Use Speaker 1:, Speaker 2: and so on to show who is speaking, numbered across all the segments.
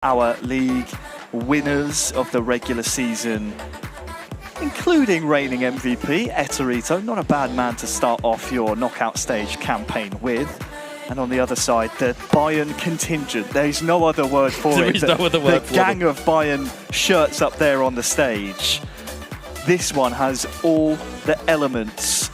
Speaker 1: our league winners of the regular season, including reigning MVP, Etorito. Not a bad man to start off your knockout stage campaign with. And on the other side, the Bayern contingent. There's no other word for it.
Speaker 2: There is no other word for it.
Speaker 1: The gang of Bayern shirts up there on the stage. This one has all the elements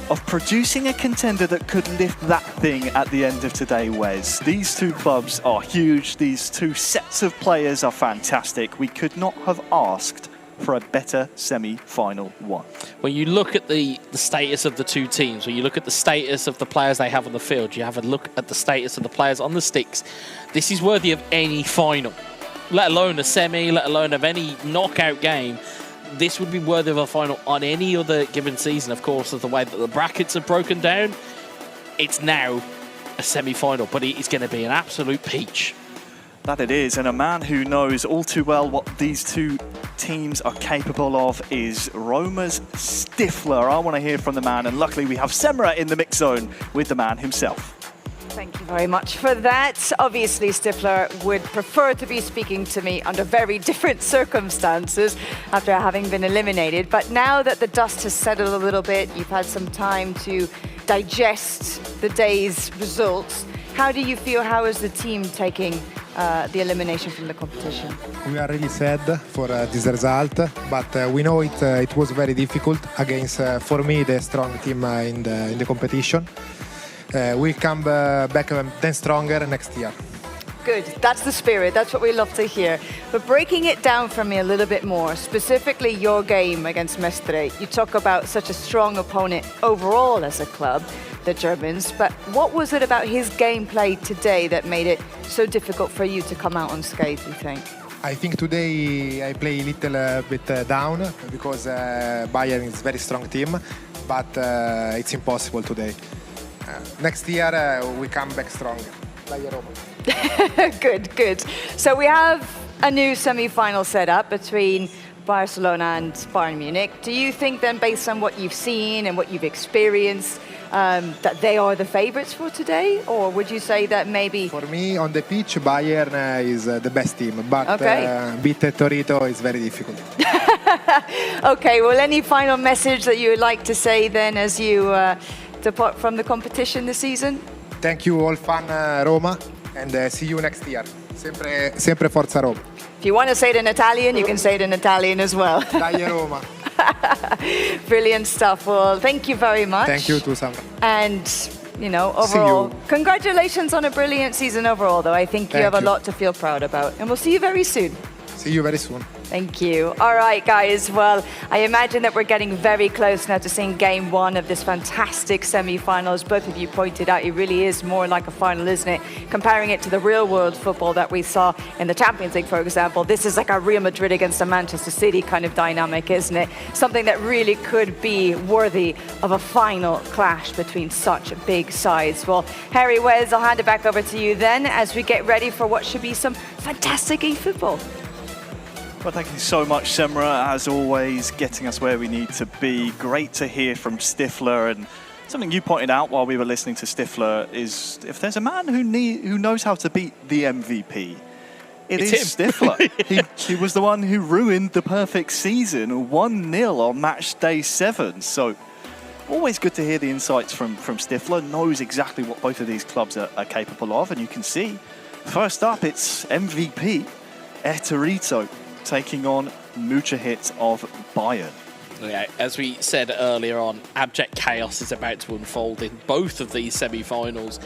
Speaker 1: of producing a contender that could lift that thing at the end of today, Wes. These two clubs are huge. These two sets of players are fantastic. We could not have asked for a better semi-final one.
Speaker 2: When you look at the status of the two teams, when you look at the status of the players they have on the field, you have a look at the status of the players on the sticks, this is worthy of any final, let alone a semi, let alone of any knockout game. This would be worthy of a final on any other given season. Of course, of the way that the brackets are broken down, it's now a semi-final, but it's going to be an absolute peach.
Speaker 1: That it is, and a man who knows all too well what these two teams are capable of is Roma's Stifler. I want to hear from the man, and luckily we have Semra in the mix zone with the man himself.
Speaker 3: Thank you very much for that. Obviously, Stifler would prefer to be speaking to me under very different circumstances after having been eliminated. But now that the dust has settled a little bit, you've had some time to digest the day's results. How do you feel? How is the team taking the elimination from the competition?
Speaker 4: We are really sad for this result, but we know it was very difficult against, for me, the strong team in the competition. We'll come back then stronger next year.
Speaker 3: Good, that's the spirit, that's what we love to hear. But breaking it down for me a little bit more, specifically your game against Mestre, you talk about such a strong opponent overall as a club, the Germans, but what was it about his gameplay today that made it so difficult for you to come out unscathed, you think?
Speaker 4: I think today I play a little bit down because Bayern is a very strong team, but it's impossible today. Next year we come back stronger.
Speaker 3: Good, good. So we have a new semi-final set up between Barcelona and Bayern Munich. Do you think then, based on what you've seen and what you've experienced, that they are the favourites for today? Or would you say that maybe...
Speaker 4: For me, on the pitch, Bayern is the best team, but beat Torito is very difficult.
Speaker 3: Okay, well, any final message that you would like to say then as you depart from the competition this season?
Speaker 4: Thank you all fan Roma, and see you next year. Sempre Forza Roma.
Speaker 3: If you want to say it in Italian, you can say it in Italian as well.
Speaker 4: Dai Roma.
Speaker 3: Brilliant stuff. Well, thank you very much.
Speaker 4: Thank you too, Sandra.
Speaker 3: And, you know, overall, congratulations on a brilliant season overall, though. I think you have a lot to feel proud about. And we'll see you very soon.
Speaker 4: See you very soon.
Speaker 3: Thank you. All right, guys. Well, I imagine that we're getting very close now to seeing game one of this fantastic semi-finals. Both of you pointed out it really is more like a final, isn't it? Comparing it to the real-world football that we saw in the Champions League, for example, this is like a Real Madrid against a Manchester City kind of dynamic, isn't it? Something that really could be worthy of a final clash between such big sides. Well, Harry, Wes, I'll hand it back over to you then as we get ready for what should be some fantastic eFootball.
Speaker 1: Well, thank you so much, Semra, as always, getting us where we need to be. Great to hear from Stifler, and something you pointed out while we were listening to Stifler is if there's a man who knows how to beat the MVP, it's him. Stifler. he was the one who ruined the perfect season, 1-0 on match day 7. So always good to hear the insights from Stifler, knows exactly what both of these clubs are capable of, and you can see, first up, it's MVP, Etorito, taking on Mucha-Hit of Bayern.
Speaker 2: Yeah, as we said earlier on, abject chaos is about to unfold in both of these semi-finals,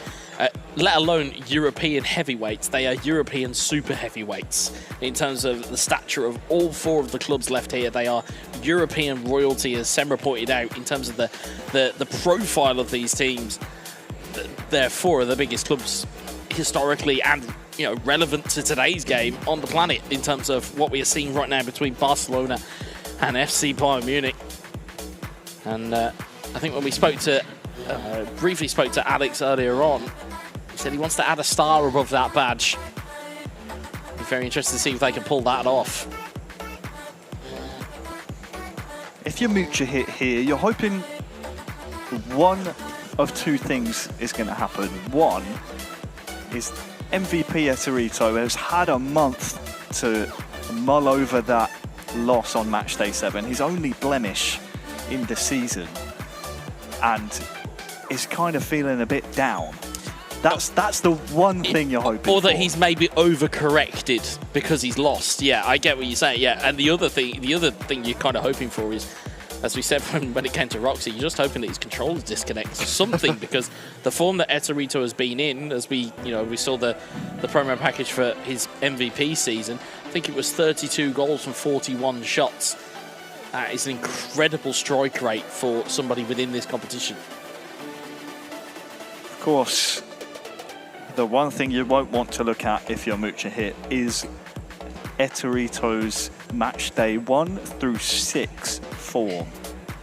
Speaker 2: let alone European heavyweights. They are European super heavyweights. In terms of the stature of all 4 of the clubs left here, they are European royalty, as Semra pointed out, in terms of the profile of these teams. They're 4 of the biggest clubs historically and relevant to today's game on the planet in terms of what we are seeing right now between Barcelona and FC Bayern Munich. And I think when we briefly spoke to Alex earlier on, he said he wants to add a star above that badge. Be very interested to see if they can pull that off.
Speaker 1: If you're Mucha-Hit here, you're hoping one of 2 things is going to happen. One is MVP Eterito has had a month to mull over that loss on match day 7. His only blemish in the season, and is kind of feeling a bit down. That's the one thing you're hoping
Speaker 2: or that
Speaker 1: for.
Speaker 2: he's maybe overcorrected because he's lost. Yeah, I get what you're saying. Yeah, and the other thing you're kind of hoping for is, as we said when it came to Roxy, you're just hoping that his controller disconnects or something, because the form that Eterito has been in, as we saw the promo package for his MVP season, I think it was 32 goals from 41 shots. That is an incredible strike rate for somebody within this competition.
Speaker 1: Of course, the one thing you won't want to look at if you're Mucha Hit is Eterito's match day 1 through 6 form,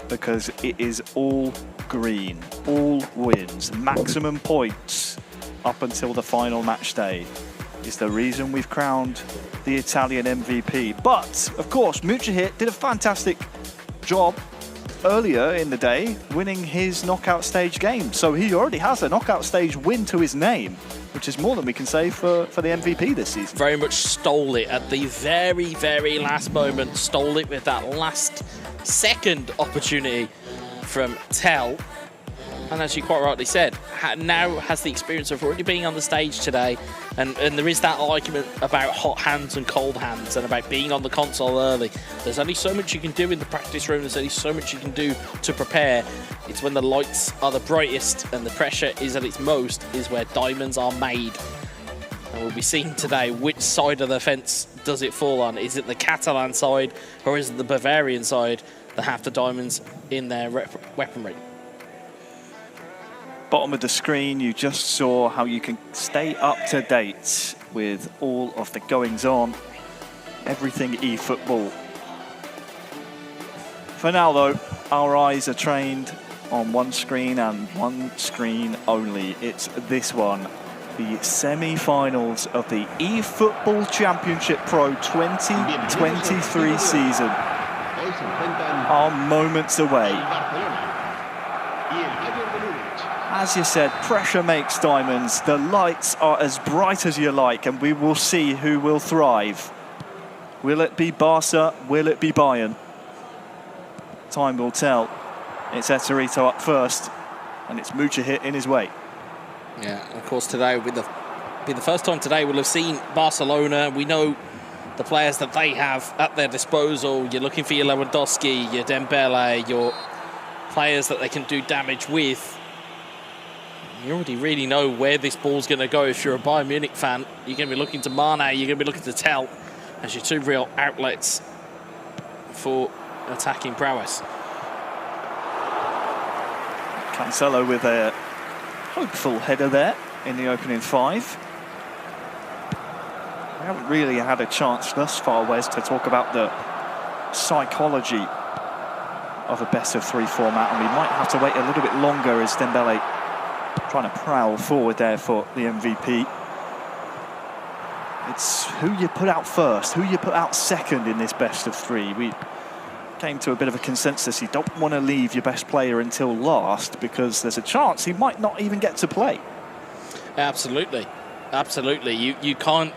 Speaker 1: because it is all green, all wins, maximum points up until the final match day is the reason we've crowned the Italian MVP. But of course, Mucha Hit did a fantastic job earlier in the day winning his knockout stage game, so he already has a knockout stage win to his name, which is more than we can say for the MVP this season.
Speaker 2: Very much stole it at the very, very last moment. Stole it with that last second opportunity from Tell. And as you quite rightly said, now has the experience of already being on the stage today. And there is that argument about hot hands and cold hands and about being on the console early. There's only so much you can do in the practice room. There's only so much you can do to prepare. It's when the lights are the brightest and the pressure is at its most is where diamonds are made. And we'll be seeing today which side of the fence does it fall on. Is it the Catalan side or is it the Bavarian side that have the diamonds in their weaponry?
Speaker 1: Bottom of the screen, you just saw how you can stay up to date with all of the goings on, everything eFootball. For now though, our eyes are trained on one screen and one screen only. It's this one, the semi-finals of the eFootball Championship Pro 2023 season are moments away. As you said, pressure makes diamonds. The lights are as bright as you like, and we will see who will thrive. Will it be Barça? Will it be Bayern? Time will tell. It's Eterito up first, and it's Mucha Hit in his way.
Speaker 2: Yeah, of course, today will be the first time today we'll have seen Barcelona. We know the players that they have at their disposal. You're looking for your Lewandowski, your Dembele, your players that they can do damage with. You already really know where this ball's going to go. If you're a Bayern Munich fan, you're going to be looking to Mane, you're going to be looking to Tell as your two real outlets for attacking prowess.
Speaker 1: Cancelo with a hopeful header there in the opening 5. We haven't really had a chance thus far, Wes, to talk about the psychology of a best-of-3 format, and we might have to wait a little bit longer as Dembele trying to prowl forward there for the MVP. It's who you put out first, who you put out second in this best-of-3. We came to a bit of a consensus. You don't want to leave your best player until last because there's a chance he might not even get to play.
Speaker 2: Absolutely. Absolutely. You can't...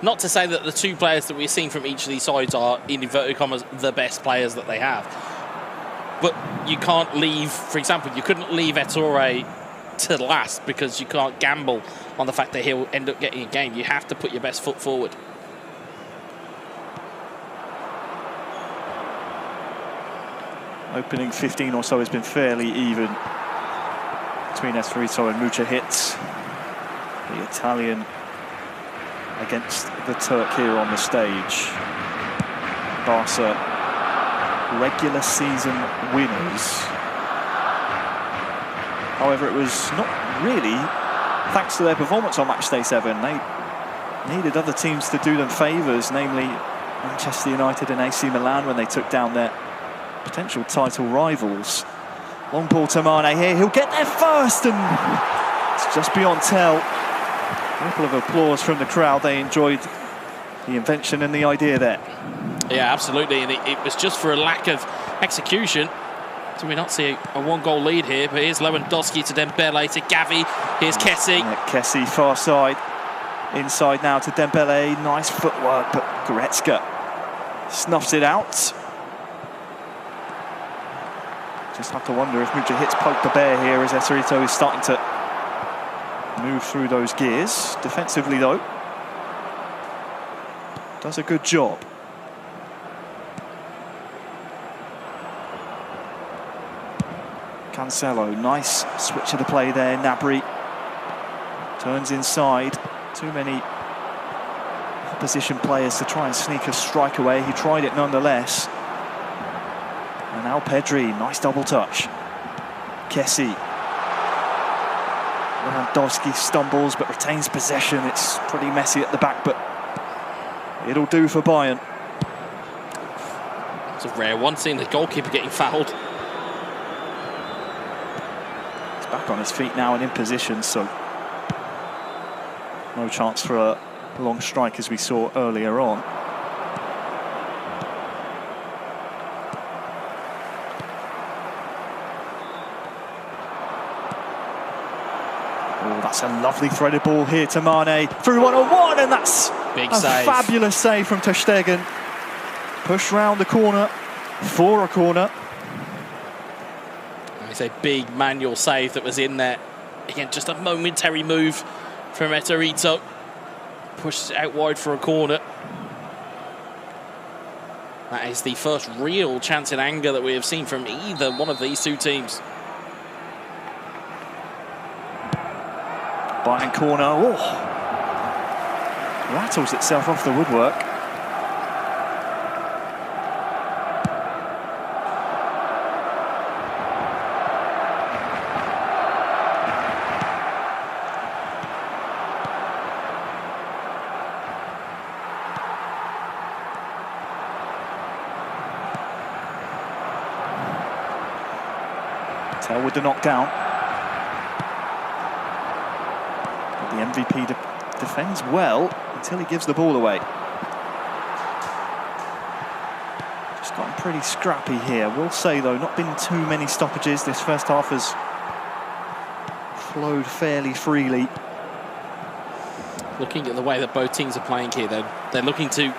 Speaker 2: Not to say that the two players that we've seen from each of these sides are, in inverted commas, the best players that they have. But you can't leave, for example, you couldn't leave Ettore to last because you can't gamble on the fact that he'll end up getting a game. You have to put your best foot forward.
Speaker 1: Opening 15 or so has been fairly even between Eterito and Mucha Hit. The Italian against the Turk here on the stage. Barça regular season winners. However, it was not really thanks to their performance on match day 7. They needed other teams to do them favours, namely Manchester United and AC Milan when they took down their potential title rivals. Long ball to Mane here, he'll get there first, and it's just beyond Tell. A ripple of applause from the crowd. They enjoyed the invention and the idea there.
Speaker 2: Yeah, absolutely, and it was just for a lack of execution. Do we not see a one-goal lead here? But here's Lewandowski to Dembele to Gavi. Here's Kessie.
Speaker 1: Yeah, Kessie far side. Inside now to Dembele. Nice footwork, but Goretzka snuffs it out. Just have to wonder if Mujahid's poked the bear here as Eserito is starting to move through those gears. Defensively, though, does a good job. Cancelo, nice switch of the play there. Gnabry turns inside. Too many opposition players to try and sneak a strike away. He tried it nonetheless. And now Pedri, nice double touch. Kessie. Lewandowski stumbles but retains possession. It's pretty messy at the back, but it'll do for Bayern.
Speaker 2: It's a rare one, seeing the goalkeeper getting fouled.
Speaker 1: He's back on his feet now and in position, so no chance for a long strike as we saw earlier on. Oh, that's a lovely threaded ball here to Mane. Through one-on-one, and that's
Speaker 2: Big
Speaker 1: a
Speaker 2: save.
Speaker 1: fabulous save from ter Stegen. Push round the corner for a corner.
Speaker 2: It's a big manual save that was in there. Again, just a momentary move from Eserito. Pushes it out wide for a corner. That is the first real chance in anger that we have seen from either one of these two teams.
Speaker 1: Bayern corner. Oh, rattles itself off the woodwork. Tell with the knockdown. But the MVP defends well until he gives the ball away. Just gotten pretty scrappy here. We'll say, though, not been too many stoppages. This first half has flowed fairly freely.
Speaker 2: Looking at the way that both teams are playing here, they're looking to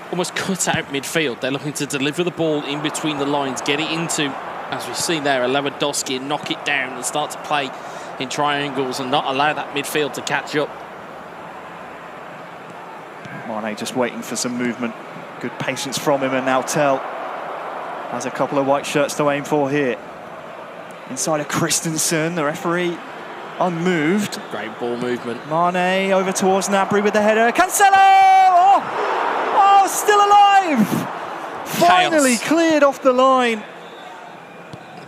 Speaker 2: almost cut out midfield. They're looking to deliver the ball in between the lines, get it into, as we've seen there, a Lewandowski, and knock it down and start to play in triangles and not allow that midfield to catch up.
Speaker 1: Mane just waiting for some movement. Good patience from him, and now Tell has a couple of white shirts to aim for here. Inside of Christensen, the referee unmoved.
Speaker 2: Great ball movement.
Speaker 1: Mane over towards Gnabry with the header. Cancelo! Oh, still alive! Finally
Speaker 2: Chaos.
Speaker 1: cleared off the line.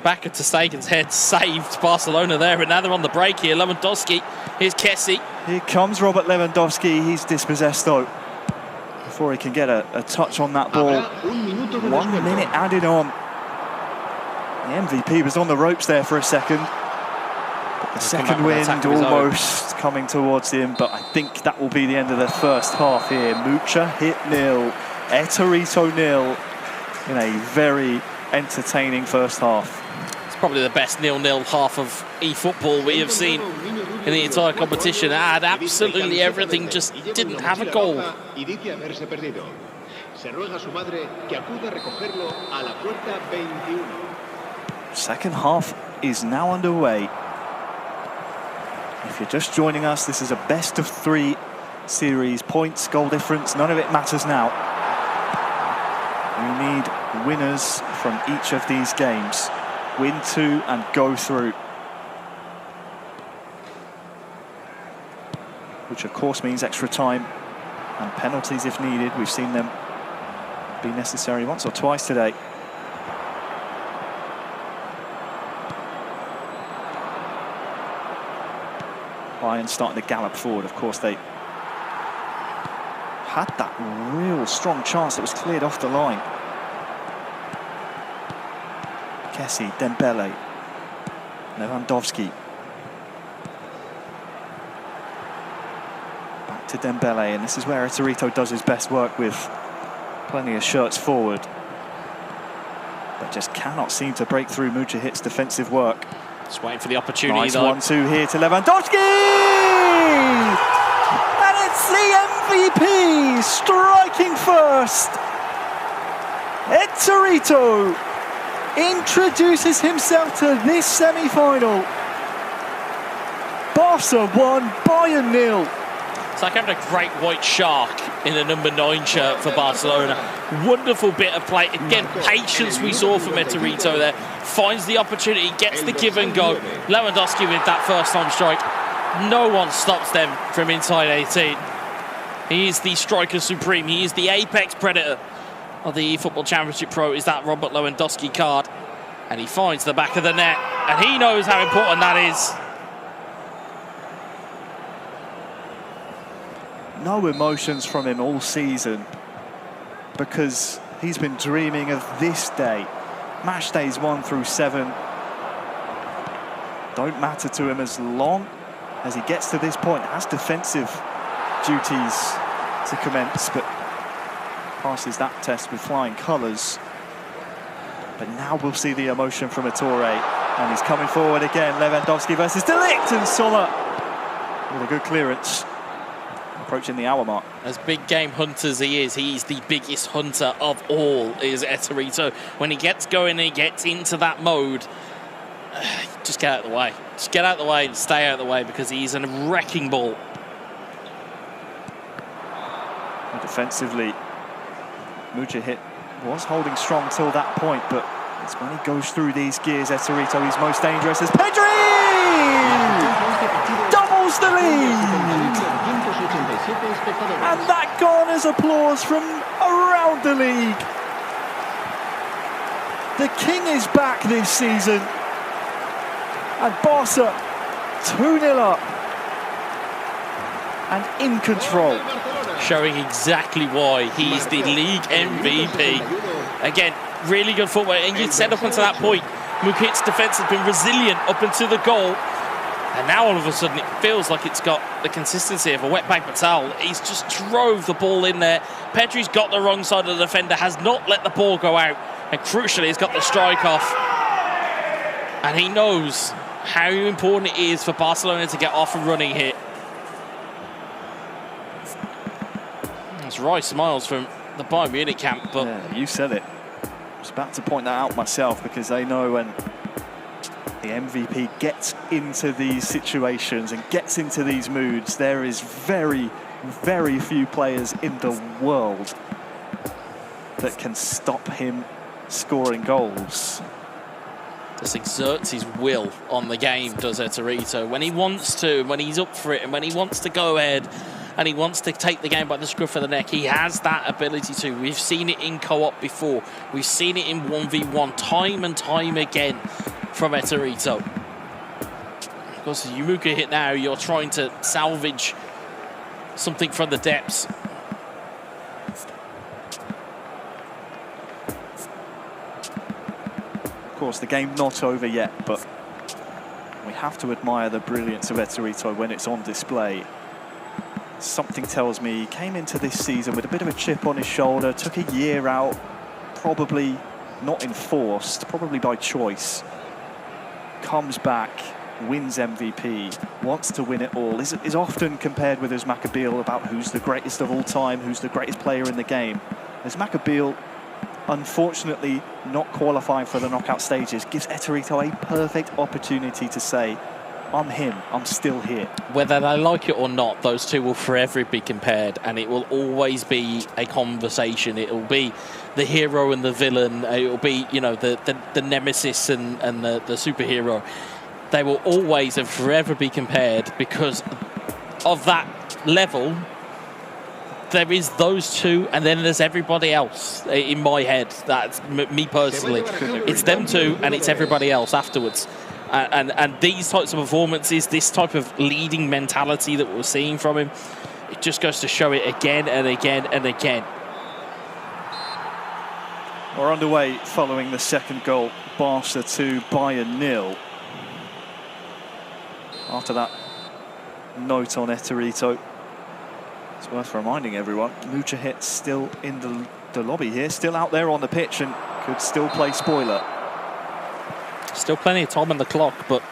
Speaker 2: Back of ter Stegen's head saved Barcelona there, and now they're on the break here. Lewandowski, here's Kessie.
Speaker 1: Here comes Robert Lewandowski. He's dispossessed, though, before he can get a touch on that ball. 1 minute added on. The MVP was on the ropes there for a second. But the second wind almost coming towards him, but I think that will be the end of the first half here. Mujahid 0, Eserito 0 in a very entertaining first half.
Speaker 2: It's probably the best 0-0 half of eFootball we have seen in the entire competition. It had absolutely everything, just didn't have a goal.
Speaker 1: Second half is now underway. If you're just joining us, this is a best of 3 series. Points, goal difference, none of it matters now. We need winners from each of these games. Win 2 and go through. Which of course means extra time and penalties if needed. We've seen them be necessary once or twice today. Bayern starting to gallop forward. Of course, they had that real strong chance that was cleared off the line. Kessie, Dembele, Lewandowski. Back to Dembele, and this is where Eserito does his best work with plenty of shirts forward. but just cannot seem to break through Mujahid's defensive work.
Speaker 2: Just waiting for the opportunity,
Speaker 1: nice
Speaker 2: though.
Speaker 1: 1-2 here to Lewandowski! And it's the MVP striking first. Etorito introduces himself to this semi-final. Barca 1, Bayern 0.
Speaker 2: It's like having a great white shark in a number 9 shirt for Barcelona. Wonderful bit of play. Again, patience we saw from Etorito there. Finds the opportunity, gets the give and go. Lewandowski with that first time strike. No one stops them from inside 18. He is the striker supreme. He is the apex predator of the eFootball Championship Pro. Is that Robert Lewandowski card? And he finds the back of the net. And he knows how important that is.
Speaker 1: No emotions from him all season because he's been dreaming of this day. Match days 1 through 7 don't matter to him as long as he gets to this point, has defensive duties to commence, but passes that test with flying colours. But now we'll see the emotion from Ettore, and he's coming forward again. Lewandowski versus De Ligt, and Sommer with a good clearance. Approaching the hour mark.
Speaker 2: As big game hunter as he is, he's the biggest hunter of all, is Etorito. When he gets going and he gets into that mode, just get out of the way. Just get out of the way and stay out of the way, because he's a wrecking ball.
Speaker 1: And defensively, Mujahid was holding strong till that point, but it's when he goes through these gears, Etorito, he's most dangerous as Pedri doubles the lead. And that garners applause from around the league. The king is back this season. And Barca 2-0 up. And in control.
Speaker 2: Showing exactly why he's the league MVP. Again, really good footwork. And you'd said up until that point, Mujahid's defence has been resilient up until the goal. And now all of a sudden it feels like it's got the consistency of a wet paper towel. He's just drove the ball in there. Pedri's got the wrong side of the defender, has not let the ball go out. And crucially, he's got the strike off. And he knows how important it is for Barcelona to get off and running here. That's right, smiles from the Bayern Munich camp. But
Speaker 1: yeah, you said it. I was about to point that out myself, because they know when the MVP gets into these situations and gets into these moods, there is very, very few players in the world that can stop him scoring goals.
Speaker 2: Just exerts his will on the game, does Etorito. When he wants to, when he's up for it, and when he wants to go ahead and he wants to take the game by the scruff of the neck, he has that ability to. We've seen it in co-op before. We've seen it in 1v1 time and time again from Etorito. Of course, as you Mujahid now, you're trying to salvage something from the depths.
Speaker 1: Of course, the game not over yet, but we have to admire the brilliance of Etorito when it's on display. Something tells me he came into this season with a bit of a chip on his shoulder, took a year out, probably not enforced, probably by choice. Comes back, wins MVP, wants to win it all, is often compared with Özmakabeel about who's the greatest of all time, who's the greatest player in the game. Özmakabeel, unfortunately not qualifying for the knockout stages, gives Etorito a perfect opportunity to say, I'm him, I'm still here.
Speaker 2: Whether they like it or not, those two will forever be compared, and it will always be a conversation. It will be the hero and the villain. It will be, you know, the nemesis and the superhero. They will always and forever be compared because of that level. There is those two, and then there's everybody else in my head. That's me personally. It's them two, and it's everybody else afterwards. And these types of performances, this type of leading mentality that we're seeing from him, it just goes to show it again and again and again.
Speaker 1: We're underway following the second goal. Barca 2, Bayern 0. After that note on Etorito, it's worth reminding everyone, Mujahid still in the lobby here, still out there on the pitch, and Could still play spoiler.
Speaker 2: Still plenty of time on the clock, but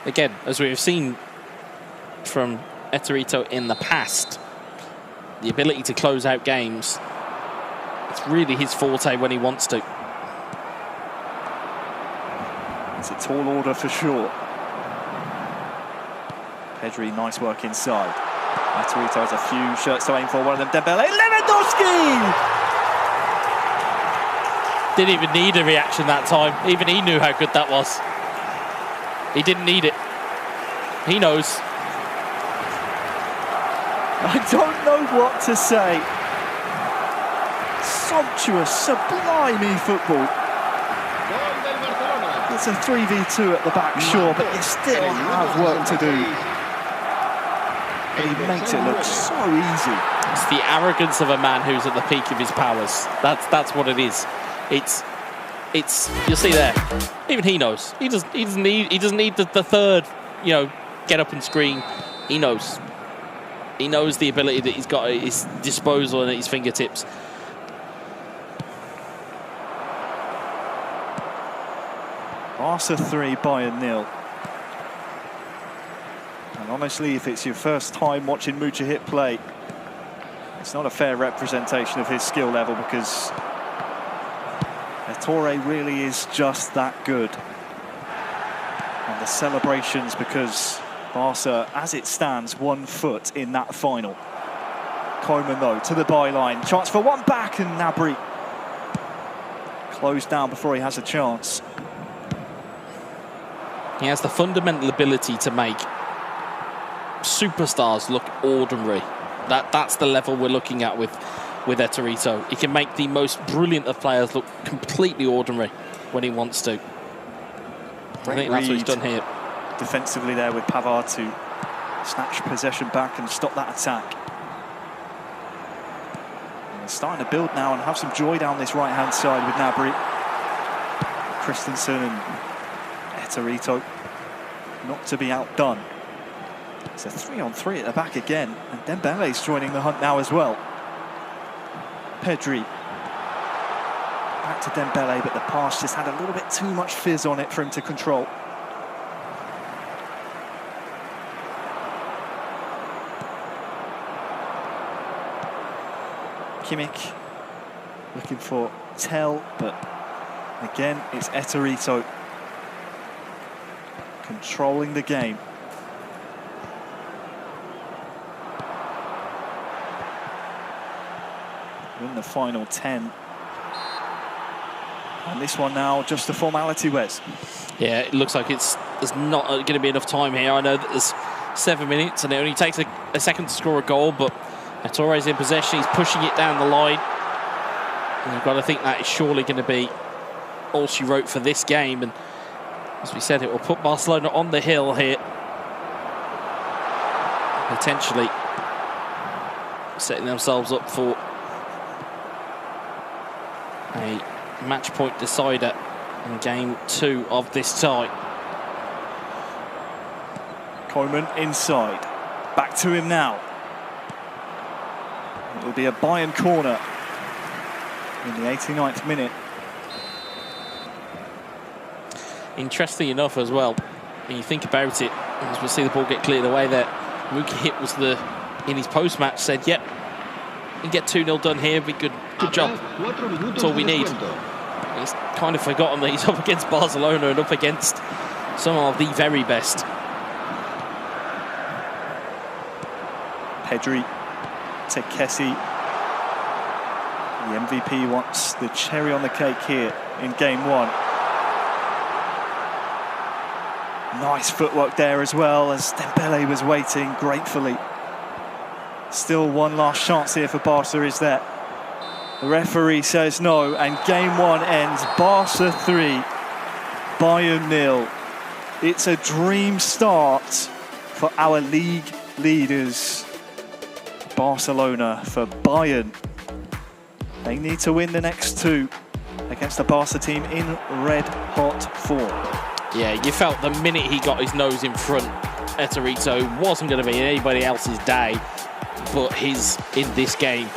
Speaker 2: again, as we've seen from Eterito in the past, the ability to close out games, it's really his forte when he wants to.
Speaker 1: It's a tall order for sure. Pedri, nice work inside. Eterito has a few shirts to aim for, one of them Dembele. Lewandowski!
Speaker 2: Didn't even need a reaction that time. Even he knew how good that was. He didn't need it. He knows.
Speaker 1: I don't know what to say. Sumptuous, sublime eFootball. It's a 3v2 at the back, sure, but you still have work to do. And he makes it look so easy.
Speaker 2: It's the arrogance of a man who's at the peak of his powers. That's what it is. It's you'll see there. Even he knows. He doesn't need the third, get up and scream. He knows. He knows the ability that he's got at his disposal and at his fingertips.
Speaker 1: Barca 3, Bayern 0. And honestly, if it's your first time watching Mujahid play, it's not a fair representation of his skill level, because Torre really is just that good. And the celebrations, because Barca, as it stands, 1 foot in that final. Koeman, though, to the byline. Chance for one back, and Gnabry closed down before he has a chance.
Speaker 2: He has the fundamental ability to make superstars look ordinary. That's the level we're looking at with Eterito. He can make the most brilliant of players look completely ordinary when he wants to. I think that's what he's done here.
Speaker 1: Defensively there with Pavard to snatch possession back and stop that attack. And they're starting to build now and have some joy down this right-hand side with Gnabry, Christensen and Eterito. Not to be outdone. It's a 3-on-3 at the back again, and Dembele's joining the hunt now as well. Pedri. Back to Dembele, but the pass just had a little bit too much fizz on it for him to control. Kimmich looking for Tell, but again, it's Eterito controlling the game. In the final 10. And this one now just a formality, Wes.
Speaker 2: Yeah, it looks like there's not going to be enough time here. I know that there's 7 minutes and it only takes a second to score a goal, but Torre's in possession. He's pushing it down the line. And you've got to think that is surely going to be all she wrote for this game. And as we said, it will put Barcelona on the hill here. Potentially setting themselves up for a match point decider in game 2 of this tie.
Speaker 1: Koeman inside. Back to him now. It will be a Bayern corner in the 89th minute.
Speaker 2: Interesting enough as well, when you think about it, as we'll see the ball get cleared away there, Mujahid was in his post-match said, yep, we can get 2-0 done here, be good job. That's all we need. He's kind of forgotten that he's up against Barcelona and up against some of the very best.
Speaker 1: Pedri to Kessie. The MVP wants the cherry on the cake here in game 1. Nice footwork there as well, as Dembele was waiting gratefully. Still one last chance here for Barca, is there? The referee says no, and game 1 ends Barca 3, Bayern 0. It's a dream start for our league leaders. Barcelona. For Bayern, they need to win the next 2 against the Barca team in red-hot form.
Speaker 2: Yeah, you felt the minute he got his nose in front, Eterito wasn't going to be anybody else's day but his in this game.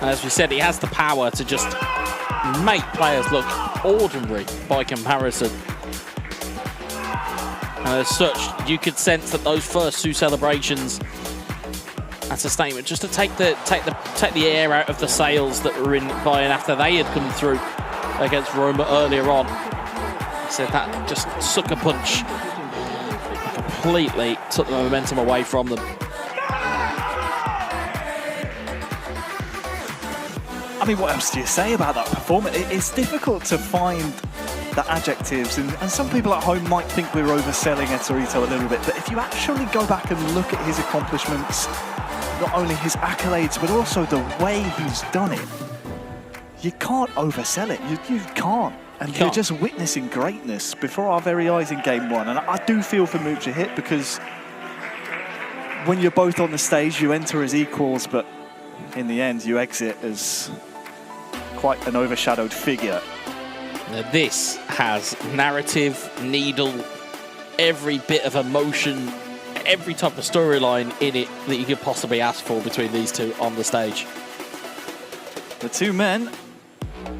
Speaker 2: And as we said, he has the power to just make players look ordinary by comparison. And as such, you could sense that those first two celebrations, that's a statement, just to take the air out of the sails that were in Bayern after they had come through against Roma earlier on. He said that just sucker punch completely took the momentum away from them.
Speaker 1: I mean, what else do you say about that performance? It's difficult to find the adjectives, and some people at home might think we're overselling Etorito a little bit, but if you actually go back and look at his accomplishments, not only his accolades, but also the way he's done it, you can't oversell it. You can't. And you're just witnessing greatness before our very eyes in game one. And I do feel for Mujahid, because when you're both on the stage, you enter as equals, but in the end, you exit as quite an overshadowed figure.
Speaker 2: Now this has narrative, needle, every bit of emotion, every type of storyline in it that you could possibly ask for between these two on the stage.
Speaker 1: The two men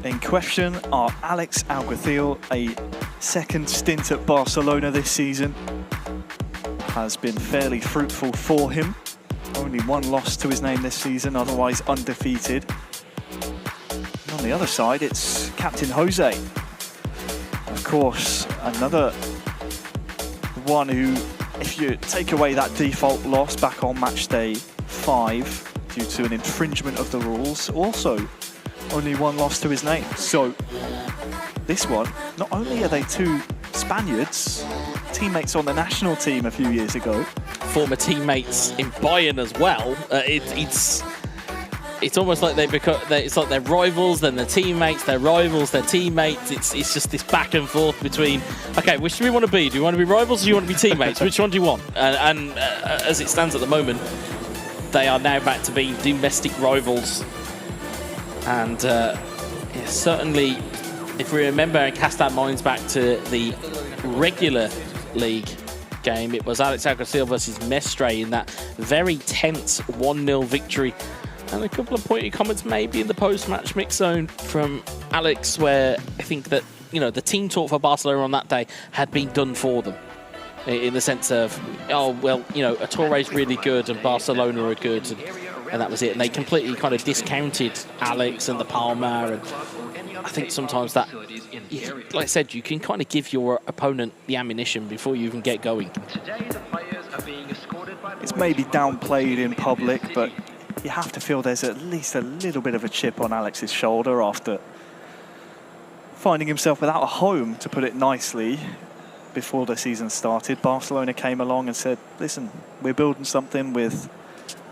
Speaker 1: in question are Alex Alguacil, a second stint at Barcelona this season. Has been fairly fruitful for him. Only one loss to his name this season, otherwise undefeated. And on the other side, it's Captain Jose. Of course, another one who, if you take away that default loss back on match day 5 due to an infringement of the rules, also only one loss to his name. So this one, not only are they two Spaniards, teammates on the national team a few years ago,
Speaker 2: former teammates in Bayern as well. It's almost like they become. It's like they're rivals, then they're teammates. They're rivals, they're teammates. It's just this back and forth between. Okay, which do we want to be? Do you want to be rivals or do you want to be teammates? Which one do you want? And as it stands at the moment, they are now back to being domestic rivals. And yeah, certainly, if we remember and cast our minds back to the regular league game, it was Alex Alguacil versus Mestre in that very tense 1-0 victory. And a couple of pointy comments maybe in the post-match mix zone from Alex, where I think that, you know, the team talk for Barcelona on that day had been done for them. In the sense of, oh, well, you know, Torre's really good and Barcelona are good. And that was it. And they completely kind of discounted Alex and the Palma. And I think sometimes that, like I said, you can kind of give your opponent the ammunition before you even get going.
Speaker 1: It's maybe downplayed in public, but you have to feel there's at least a little bit of a chip on Alex's shoulder after finding himself without a home, to put it nicely, before the season started. Barcelona came along and said, listen, we're building something with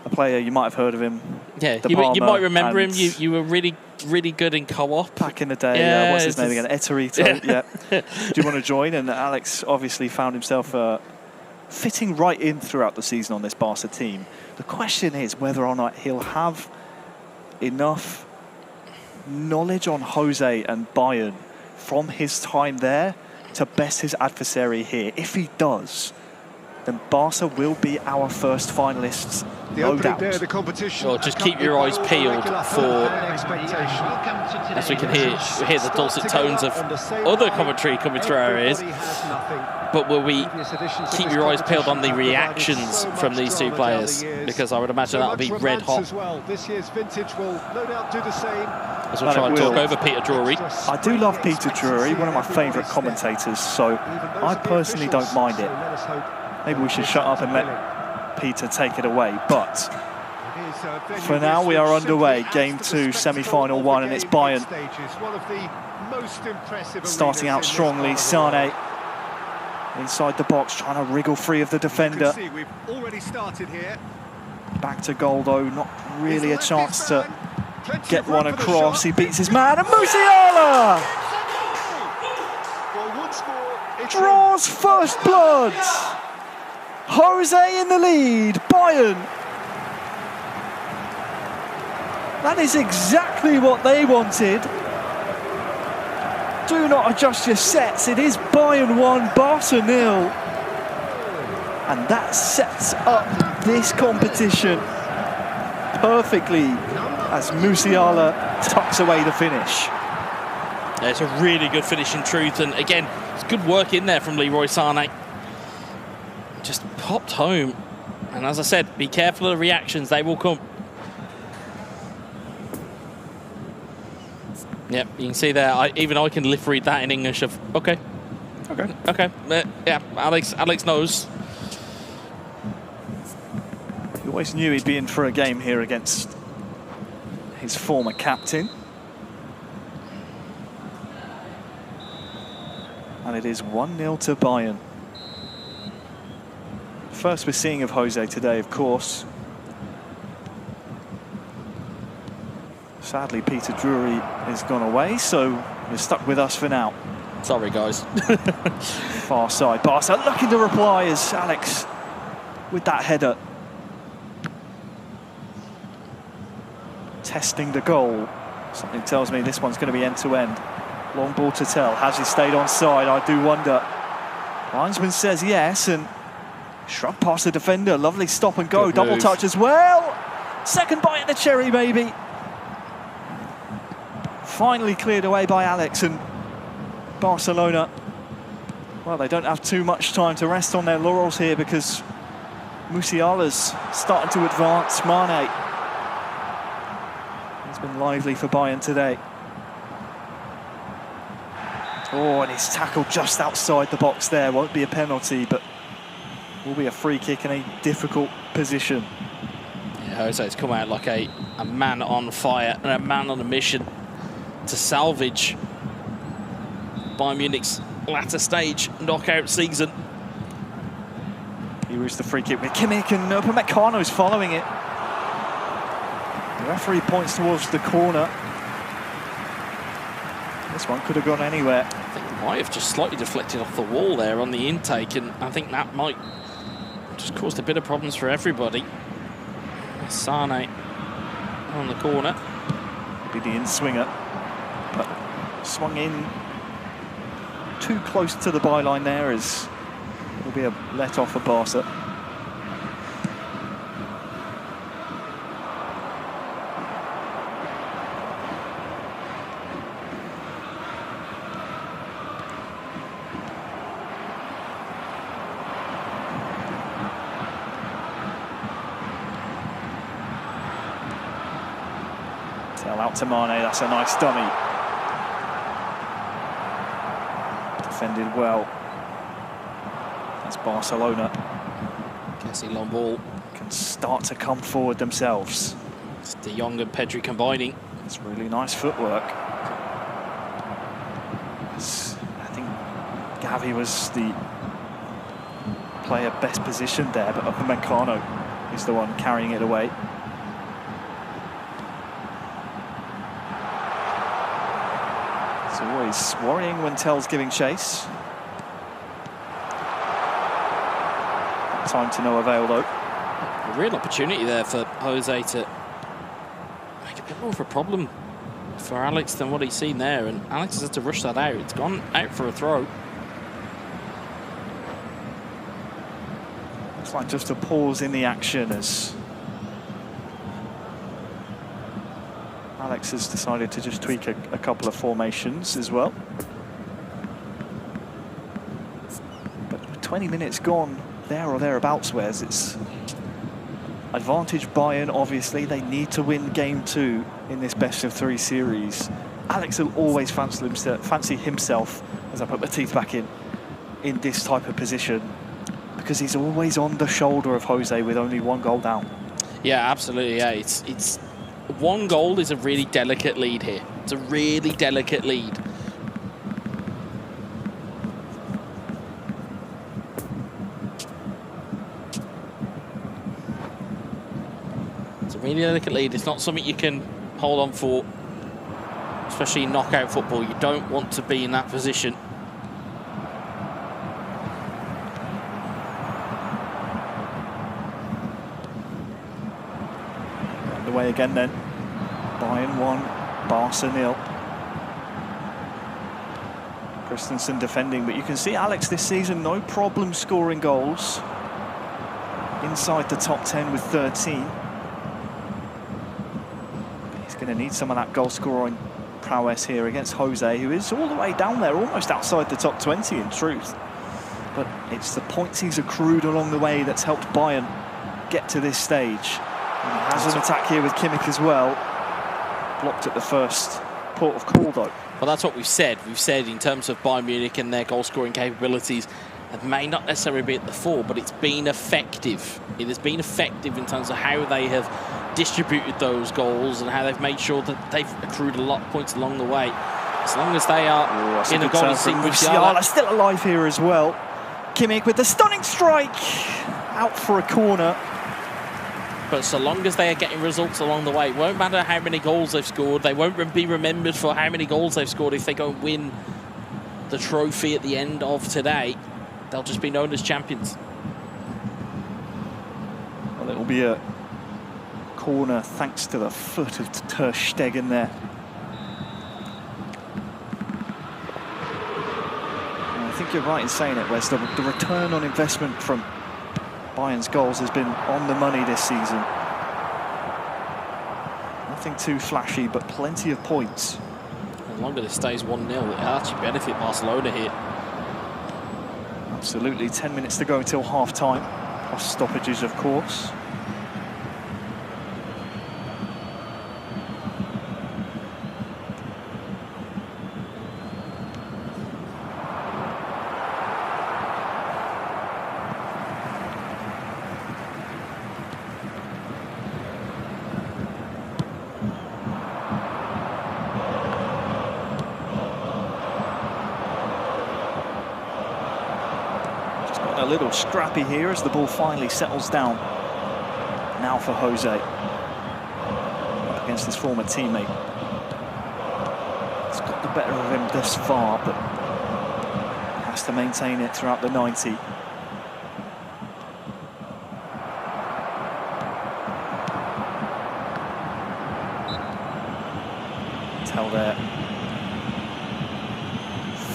Speaker 1: a player, you might have heard of him.
Speaker 2: Yeah, you might remember him. You were really good in co-op.
Speaker 1: Back in the day,
Speaker 2: yeah,
Speaker 1: what's his name again? Etorito, yeah. Do you want to join? And Alex obviously found himself fitting right in throughout the season on this Barca team. The question is whether or not he'll have enough knowledge on Jose and Bayern from his time there to best his adversary here. If he does, then Barca will be our first finalists, no doubt.
Speaker 2: Well, just keep your eyes peeled for, as we can hear the dulcet tones of other commentary coming through our ears. But will we keep your eyes peeled on the reactions from these two players? Because I would imagine that'll be red hot. As we'll try and talk over Peter Drury.
Speaker 1: I do love Peter Drury, one of my favourite commentators, so I personally don't mind it. Maybe we should shut up and let Peter take it away. But for now, we are underway. Game 2, semi-final 1, and it's Bayern. Starting out strongly, Sane inside the box, trying to wriggle free of the defender. Back to goal, though, not really a chance to get one across. He beats his man, and Musiala draws first blood. Jose in the lead, Bayern. That is exactly what they wanted. Do not adjust your sets. It is Bayern 1, Barca 0. And that sets up this competition perfectly as Musiala tucks away the finish.
Speaker 2: Yeah, it's a really good finish in truth, and again, it's good work in there from Leroy Sané. Just popped home, and as I said, be careful of the reactions, they will come. Yep, you can see there, even I can lip read that in English of, okay. Yeah, Alex knows.
Speaker 1: He always knew he'd be in for a game here against his former captain. And it is 1-0 to Bayern. First we're seeing of Jose today, of course. Sadly, Peter Drury has gone away, so you're stuck with us for now.
Speaker 2: Sorry, guys.
Speaker 1: Far side. Barca looking to reply as Alex with that header. Testing the goal. Something tells me this one's going to be end-to-end. Long ball to tell. Has he stayed on side? I do wonder. Linesman says yes, and shrug past the defender. Lovely stop and go.
Speaker 2: Good
Speaker 1: Double
Speaker 2: move.
Speaker 1: touch as well. Second bite at the cherry, maybe. Finally cleared away by Alex, and Barcelona, well, they don't have too much time to rest on their laurels here because Musiala's starting to advance. Mane has been lively for Bayern today. Oh, and he's tackled just outside the box there. Won't be a penalty, but will be a free kick in a difficult position.
Speaker 2: Yeah, Jose's come out like a man on fire and a man on a mission to salvage Bayern Munich's latter stage knockout season.
Speaker 1: Here is the free kick with Kimmich, and Upamecano's following it. The referee points towards the corner. This one could have gone anywhere.
Speaker 2: I think it might have just slightly deflected off the wall there on the intake, and I think that might just caused a bit of problems for everybody. Sané on the corner.
Speaker 1: Be the in-swinger, but swung in too close to the byline there, as will be a let-off for Barca. Out to Mane, that's a nice dummy. Defended well. That's Barcelona.
Speaker 2: Kessie long ball.
Speaker 1: Can start to come forward themselves.
Speaker 2: It's De Jong and Pedri combining.
Speaker 1: It's really nice footwork. I think Gavi was the player best positioned there, but Upamecano is the one carrying it away. It's always worrying when Tell's giving chase. Time to no avail though.
Speaker 2: A real opportunity there for Jose to make a bit more of a problem for Alex than what he's seen there, and Alex has had to rush that out. It's gone out for a throw.
Speaker 1: Looks like just a pause in the action as Alex has decided to just tweak a couple of formations as well. But with 20 minutes gone, there or thereabouts, Wes, it's advantage Bayern. Obviously, they need to win game 2 in this best-of-3 series. Alex will always fancy himself, as I put my teeth back in this type of position, because he's always on the shoulder of Jose with only 1 goal down.
Speaker 2: Yeah, absolutely. Yeah, it's 1 goal is a really delicate lead here. It's a really delicate lead. It's a really delicate lead. It's not something you can hold on for, especially in knockout football. You don't want to be in that position.
Speaker 1: Underway again then. Bayern 1, Barca 0. Christensen defending, but you can see Alex this season, no problem scoring goals. Inside the top 10 with 13. He's going to need some of that goal scoring prowess here against Jose, who is all the way down there, almost outside the top 20 in truth. But it's the points he's accrued along the way that's helped Bayern get to this stage. And he has an attack here with Kimmich as well. Blocked at the first port of call, though.
Speaker 2: Well, that's what we've said. We've said in terms of Bayern Munich and their goal-scoring capabilities, it may not necessarily be at the fore, but it's been effective. It has been effective in terms of how they have distributed those goals and how they've made sure that they've accrued a lot of points along the way. As long as they are in a golden seat,
Speaker 1: Musiala still alive here as well. Kimmich with the stunning strike, out for a corner.
Speaker 2: But so long as they are getting results along the way, it won't matter how many goals they've scored. They won't be remembered for how many goals they've scored if they go and win the trophy at the end of today. They'll just be known as champions.
Speaker 1: Well, it will be a corner thanks to the foot of Ter Stegen there. And I think you're right in saying it, Wes. The return on investment from Bayern's goals has been on the money this season. Nothing too flashy, but plenty of points.
Speaker 2: The longer this stays 1-0, it'll actually benefit Barcelona here.
Speaker 1: Absolutely, 10 minutes to go until half-time, plus stoppages, of course. A little scrappy here as the ball finally settles down. Now for Jose. Up against his former teammate. It's got the better of him thus far, but has to maintain it throughout the 90. Tell there.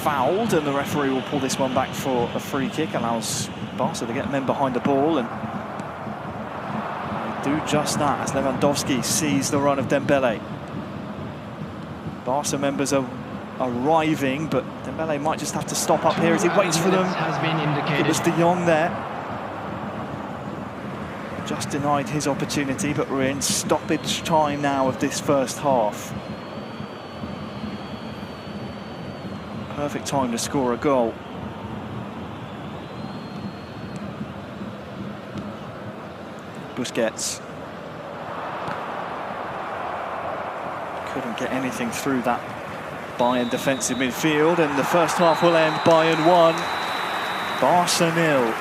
Speaker 1: Fouled, and the referee will pull this one back for a free kick, allows Barca to get men behind the ball, and they do just that as Lewandowski sees the run of Dembele. Barca members are arriving, but Dembele might just have to stop up here as he waits for them. It was De Jong there. Just denied his opportunity, but we're in stoppage time now of this first half. Perfect time to score a goal. Busquets. Couldn't get anything through that Bayern defensive midfield, and the first half will end Bayern 1, Barca 0.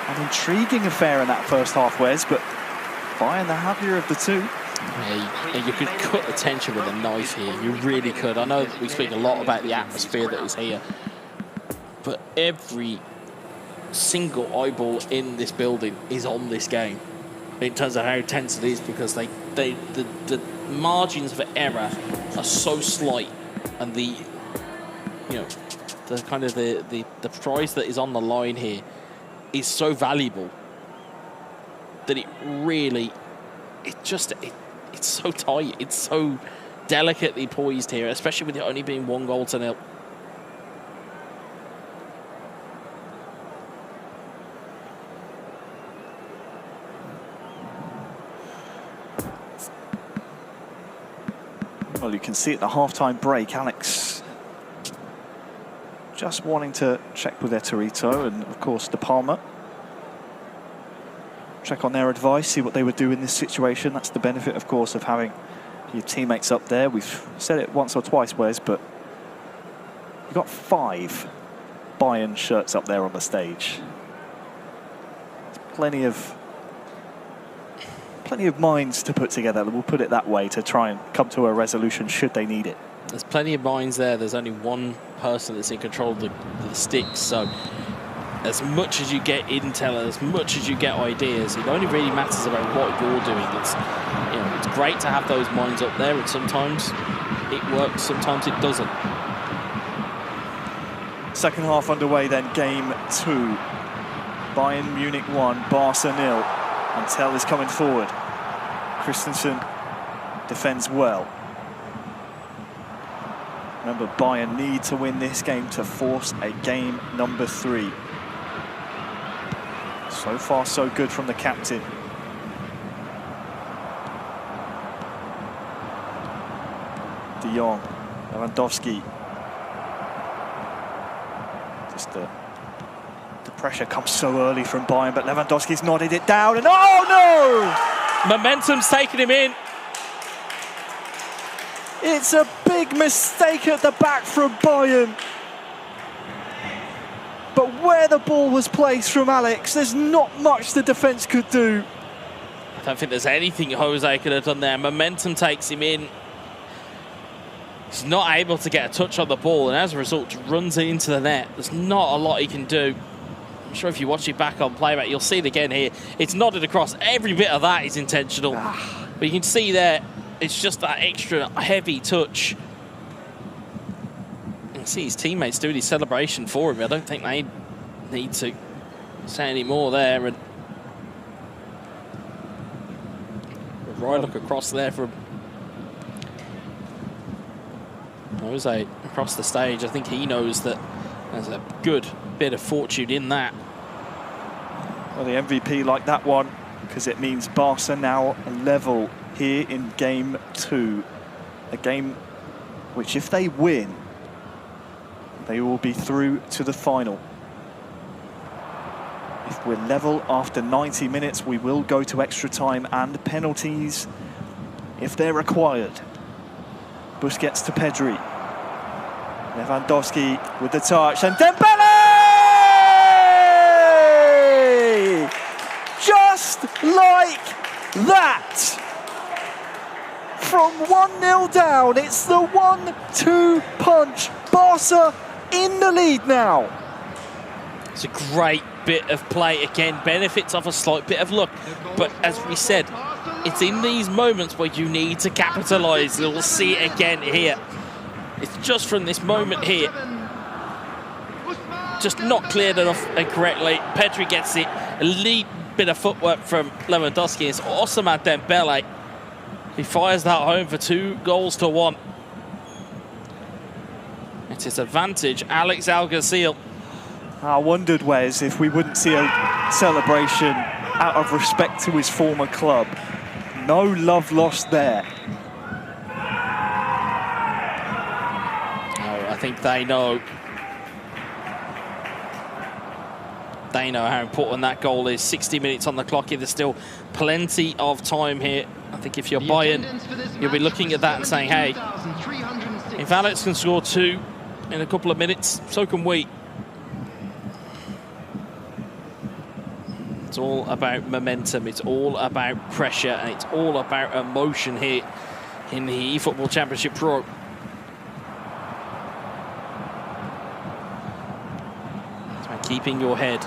Speaker 1: An intriguing affair in that first half, Wes, but Bayern the happier of the two.
Speaker 2: Yeah, you could cut the tension with a knife here. You really could. I know that we speak a lot about the atmosphere that is here, but every single eyeball in this building is on this game in terms of how tense it is, because the margins of error are so slight, and the prize that is on the line here is so valuable that it really, it's so tight, it's so delicately poised here, especially with it only being 1-0.
Speaker 1: Well, you can see at the half-time break, Alex just wanting to check with Eterito and, of course, De Palma. Check on their advice, see what they would do in this situation. That's the benefit, of course, of having your teammates up there. We've said it once or twice, Wes, but you've got 5 Bayern shirts up there on the stage. Plenty of minds to put together, we'll put it that way, to try and come to a resolution should they need it.
Speaker 2: There's plenty of minds there. There's only one person that's in control of the sticks, so as much as you get intel, as much as you get ideas, it only really matters about what you're doing. It's great to have those minds up there, and sometimes it works, sometimes it doesn't.
Speaker 1: Second half underway then, game 2. Bayern Munich 1, Barca 0. And Tell is coming forward. Christensen defends well. Remember, Bayern need to win this game to force a game number 3. So far, so good from the captain. De Jong, Lewandowski. Just the pressure comes so early from Bayern, but Lewandowski's nodded it down, and oh no!
Speaker 2: Momentum's taken him in.
Speaker 1: It's a big mistake at the back from Bayern. But where the ball was placed from Alex, there's not much the defence could do.
Speaker 2: I don't think there's anything Jose could have done there. Momentum takes him in. He's not able to get a touch on the ball, and as a result, runs it into the net. There's not a lot he can do. I'm sure if you watch it back on playback, you'll see it again here. It's nodded across. Every bit of that is intentional. But you can see there, it's just that extra heavy touch. You can see his teammates doing his celebration for him. I don't think they need to say any more there. And right look across there from Jose across the stage. I think he knows that there's a good bit of fortune in that.
Speaker 1: Well, the MVP like that one, because it means Barca now level here in game 2. A game which, if they win, they will be through to the final. If we're level after 90 minutes, we will go to extra time and penalties if they're required. Busquets to Pedri. Lewandowski with the touch, and Dembele! Just like that! From 1-0 down, it's the 1-2 punch. Barca in the lead now.
Speaker 2: It's a great bit of play. Again, benefits off a slight bit of luck. But as we said, it's in these moments where you need to capitalise. We'll see it again here. It's just from this moment here. Just not cleared enough and correctly. Pedri gets it. A lead bit of footwork from Lewandowski. It's awesome at Dembele. He fires that home for 2-1. It's his advantage. Alex Alguacil.
Speaker 1: I wondered, Wes, if we wouldn't see a celebration out of respect to his former club. No love lost there.
Speaker 2: Oh, I think they know. They know how important that goal is. 60 minutes on the clock here. There's still plenty of time here. I think if you're Bayern, you'll be looking at that and saying, hey, if Alex can score 2 in a couple of minutes, so can we. It's all about momentum, it's all about pressure, and it's all about emotion here in the eFootball Championship Pro. It's about keeping your head.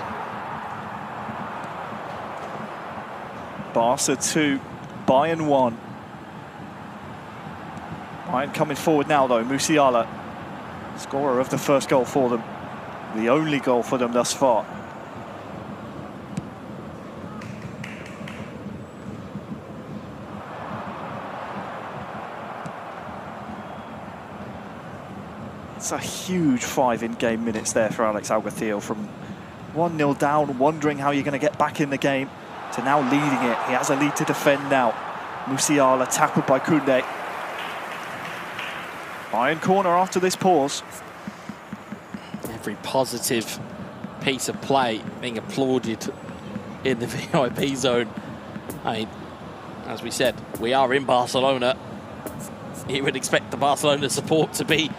Speaker 1: Barca 2, Bayern 1. Bayern coming forward now, though. Musiala, scorer of the first goal for them. The only goal for them thus far. It's a huge 5 in-game minutes there for Alex Alguacil, from 1-0 down, wondering how you're going to get back in the game, to now leading it. He has a lead to defend now. Musiala tackled by Koundé. Bayern corner after this pause.
Speaker 2: Every positive piece of play being applauded in the VIP zone. I mean, as we said, we are in Barcelona. You would expect the Barcelona support to be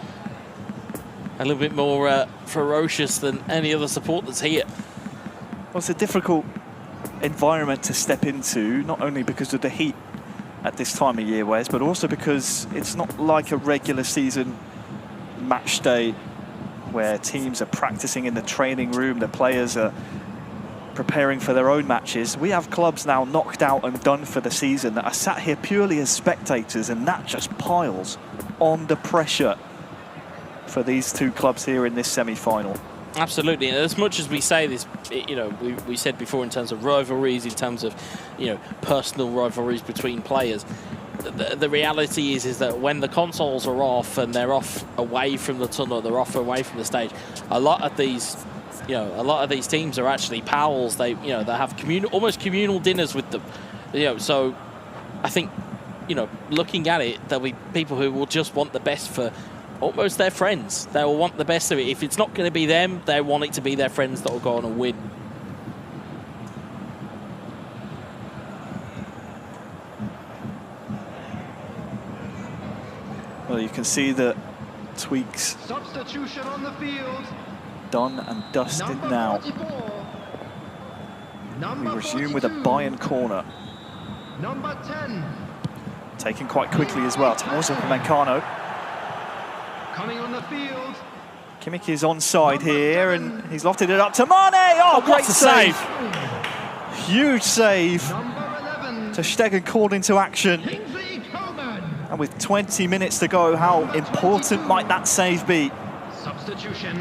Speaker 2: a little bit more ferocious than any other support that's here.
Speaker 1: Well, it's a difficult environment to step into, not only because of the heat at this time of year, Wes, but also because it's not like a regular season match day where teams are practicing in the training room, the players are preparing for their own matches. We have clubs now knocked out and done for the season that are sat here purely as spectators, and that just piles on the pressure for these two clubs here in this semi-final.
Speaker 2: Absolutely, and as much as we say this, you know, we said before in terms of rivalries, in terms of, you know, personal rivalries between players, the reality is that when the consoles are off and they're off away from the tunnel, they're off away from the stage, a lot of these teams are actually pals. They have almost communal dinners with them. So I think, looking at it, there'll be people who will just want the best for almost their friends. They will want the best of it. If it's not going to be them, they want it to be their friends that will go on and win.
Speaker 1: Well, you can see the tweaks
Speaker 5: Substitution on the field.
Speaker 1: done and dusted now. We resume with a Bayern corner.
Speaker 5: Number 10.
Speaker 1: Taken quite quickly as well towards Upamecano.
Speaker 5: Coming on the field.
Speaker 1: Kimmich is onside here, and he's lofted it up to Mane. Oh, great save! Huge save.
Speaker 5: Number 11.
Speaker 1: Ter Stegen called into action.
Speaker 5: Kingsley Coman.
Speaker 1: And with 20 minutes to go, how important might that save be?
Speaker 5: Substitution.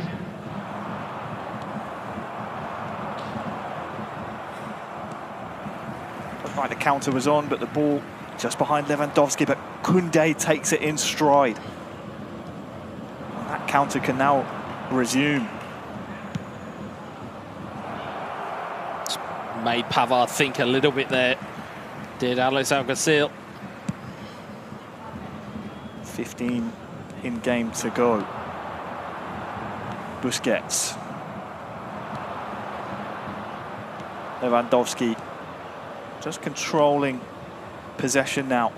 Speaker 1: Looked like the counter was on, but the ball just behind Lewandowski, but Koundé takes it in stride. And that counter can now resume.
Speaker 2: Made Pavard think a little bit there. Did Alex Alguacil.
Speaker 1: 15 in game to go. Busquets. Lewandowski just controlling possession now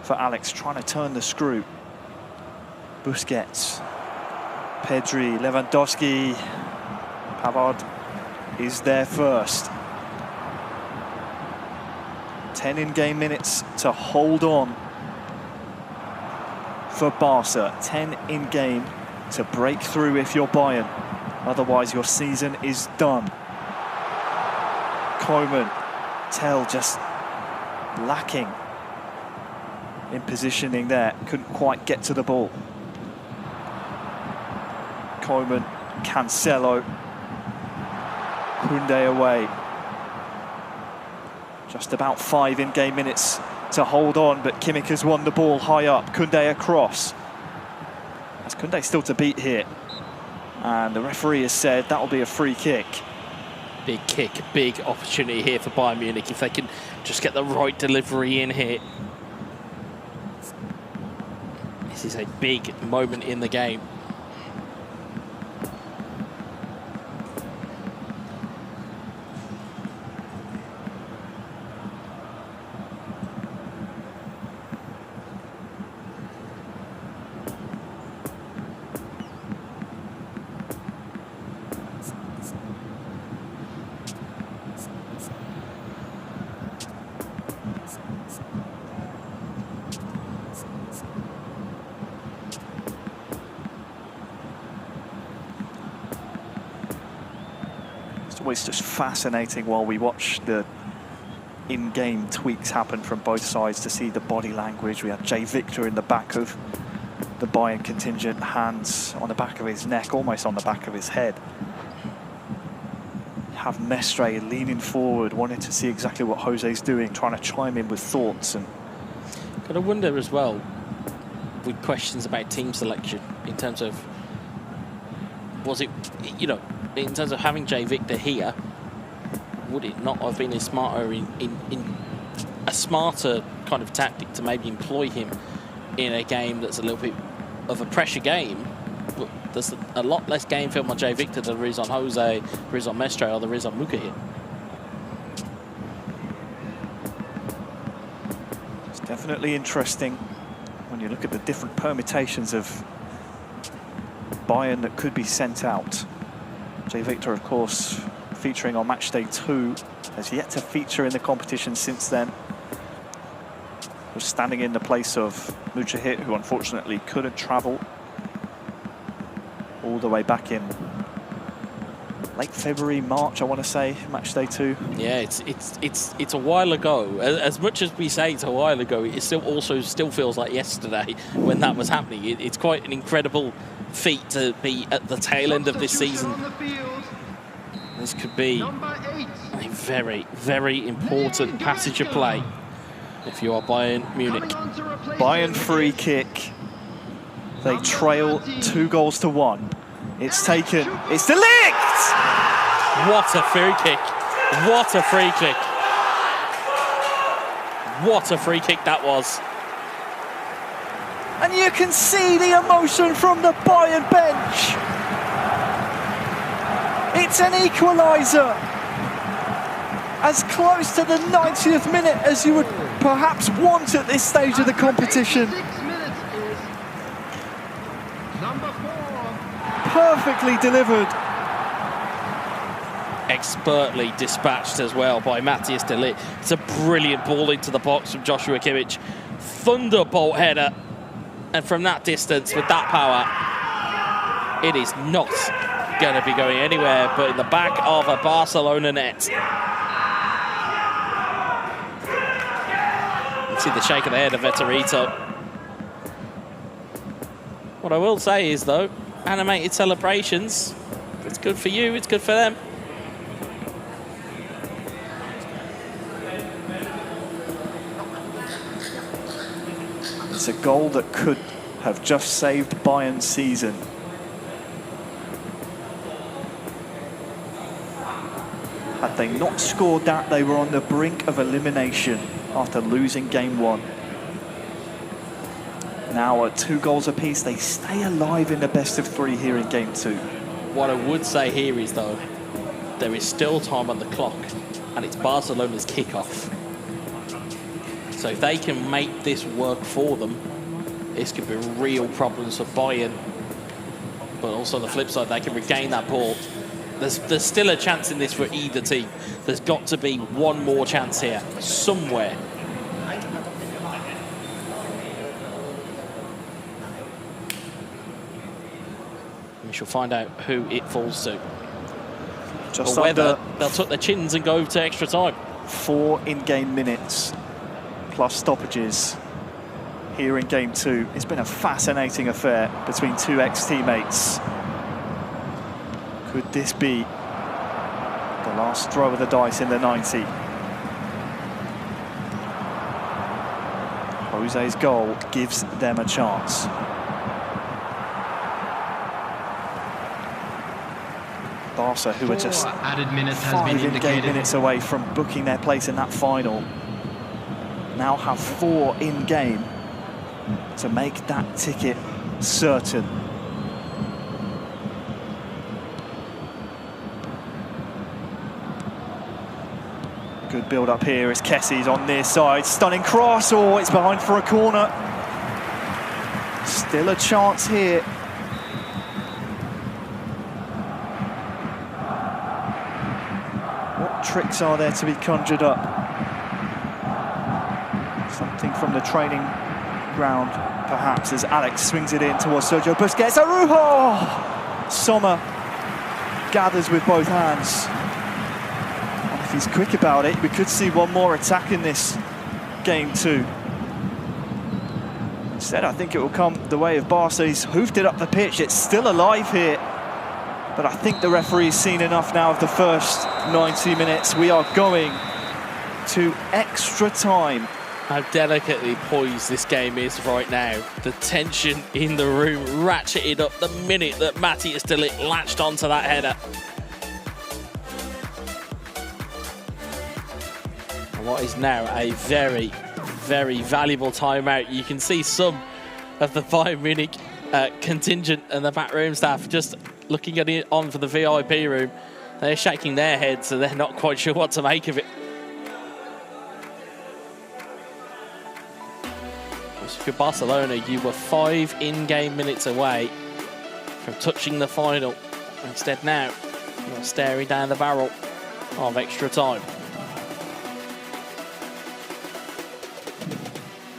Speaker 1: for Alex, trying to turn the screw. Busquets. Pedri, Lewandowski. Pavard is there first. 10 in-game minutes to hold on for Barca. 10 in-game to break through if you're Bayern. Otherwise, your season is done. Koeman, Tell just lacking in positioning there. Couldn't quite get to the ball. Koeman, Cancelo. Koundé away. Just about 5 in-game minutes to hold on, but Kimmich has won the ball high up. Koundé across. That's Koundé still to beat here. And the referee has said that will be a free kick.
Speaker 2: Big kick, big opportunity here for Bayern Munich if they can just get the right delivery in here. This is a big moment in the game.
Speaker 1: It's just fascinating while we watch the in-game tweaks happen from both sides to see the body language. We had Jay Victor in the back of the Bayern contingent, hands on the back of his neck, almost on the back of his head. Have Mestre leaning forward, wanting to see exactly what Jose's doing, trying to chime in with thoughts. And
Speaker 2: got to wonder as well, with questions about team selection, in terms of, was it, in terms of having Jay Victor here, would it not have been a smarter in a smarter kind of tactic to maybe employ him in a game that's a little bit of a pressure game? There's a lot less game film on Jay Victor than there is on Jose, there is on Mestre, or there is on Muka here.
Speaker 1: it's definitely interesting when you look at the different permutations of Bayern that could be sent out. Jay Victor, of course, featuring on match day 2, has yet to feature in the competition since then. Was standing in the place of Mujahid, who unfortunately couldn't travel all the way back in late February, March, I want to say, match day 2.
Speaker 2: Yeah, it's a while ago. As much as we say it's a while ago, it still feels like yesterday when that was happening. It's quite an incredible feat to be at the tail end of this season. This could be a very, very important passage of play if you are Bayern Munich.
Speaker 5: Coming on to replace
Speaker 1: Bayern
Speaker 5: him
Speaker 1: free
Speaker 5: is
Speaker 1: kick. They trail 2-1. It's taken. It's De Ligt!
Speaker 2: What a free kick. What a free kick. What a free kick that was.
Speaker 1: And you can see the emotion from the Bayern bench. It's an equaliser. As close to the 90th minute as you would perhaps want at this stage of the competition.
Speaker 5: 6 minutes is number 4.
Speaker 1: Perfectly delivered.
Speaker 2: Expertly dispatched as well by Matthias de Ligt. It's a brilliant ball into the box from Joshua Kimmich. Thunderbolt header. And from that distance, with that power, it is not going to be going anywhere but in the back of a Barcelona net. You see the shake of the head of Veterito. What I will say is, though, animated celebrations. If it's good for you, it's good for them.
Speaker 1: It's a goal that could have just saved Bayern's season. Had they not scored that, they were on the brink of elimination after losing game 1. Now at 2 goals apiece, they stay alive in the best of 3 here in game 2.
Speaker 2: What I would say here is, though, there is still time on the clock, and it's Barcelona's kickoff. So if they can make this work for them, this could be real problems for Bayern. But also on the flip side, they can regain that ball. There's still a chance in this for either team. There's got to be one more chance here, somewhere. We shall find out who it falls to.
Speaker 1: Just
Speaker 2: or whether
Speaker 1: under
Speaker 2: they'll tuck their chins and go to extra time.
Speaker 1: 4 in-game minutes plus stoppages here in game 2. It's been a fascinating affair between 2 ex-teammates. Could this be the last throw of the dice in the 90? Jose's goal gives them a chance. Barca, who are just
Speaker 5: 4 added minutes has
Speaker 1: 5
Speaker 5: been
Speaker 1: in-game
Speaker 5: indicated.
Speaker 1: minutes away from booking their place in that final, now have 4 in-game to make that ticket certain. Good build up here as Kessie's on near side. Stunning cross. Oh, it's behind for a corner. Still a chance here. What tricks are there to be conjured up? Something from the training ground, perhaps, as Alex swings it in towards Sergio Busquets. Arujo! Sommer gathers with both hands. If he's quick about it, we could see one more attack in this game 2. Instead, I think it will come the way of Barca. He's hoofed it up the pitch. It's still alive here. But I think the referee's seen enough now of the first 90 minutes. We are going to extra time.
Speaker 2: How delicately poised this game is right now. The tension in the room ratcheted up the minute that Matthias de Ligt latched onto that header. What is now a very, very valuable timeout. You can see some of the Bayern Munich contingent and the backroom staff just looking at it on for the VIP room. They're shaking their heads, so they're not quite sure what to make of it. For Barcelona, you were 5 in-game minutes away from touching the final. Instead now, you're staring down the barrel of extra time.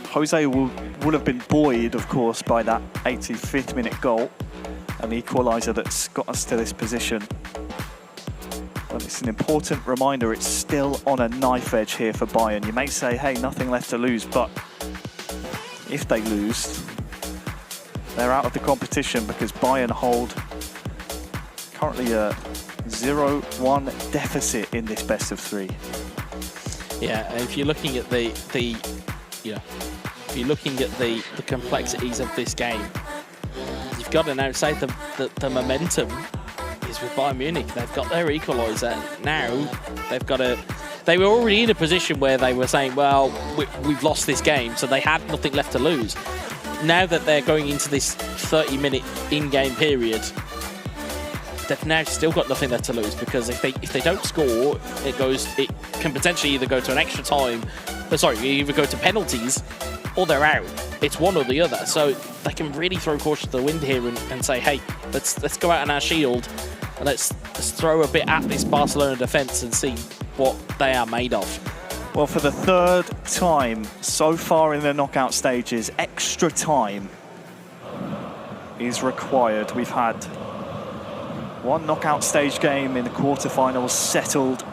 Speaker 1: Jose will have been buoyed, of course, by that 85th minute goal, an equaliser that's got us to this position. But it's an important reminder, it's still on a knife edge here for Bayern. You may say, hey, nothing left to lose, but if they lose, they're out of the competition because Bayern hold currently a 0-1 deficit in this best of 3.
Speaker 2: Yeah, if you're looking at the you know, if you're looking at the complexities of this game, you've got to now say the momentum is with Bayern Munich. They've got their equaliser. Now they've got to... They were already in a position where they were saying, well, we've lost this game, so they had nothing left to lose. Now that they're going into this 30-minute in-game period, they've now still got nothing left to lose, because if they don't score, it can potentially either go to an extra time, either go to penalties, or they're out. It's one or the other. So they can really throw caution to the wind here and say, hey, let's go out on our shield and let's throw a bit at this Barcelona defence and see what they are made of.
Speaker 1: Well, for the third time so far in the knockout stages, extra time is required. We've had one knockout stage game in the quarterfinals settled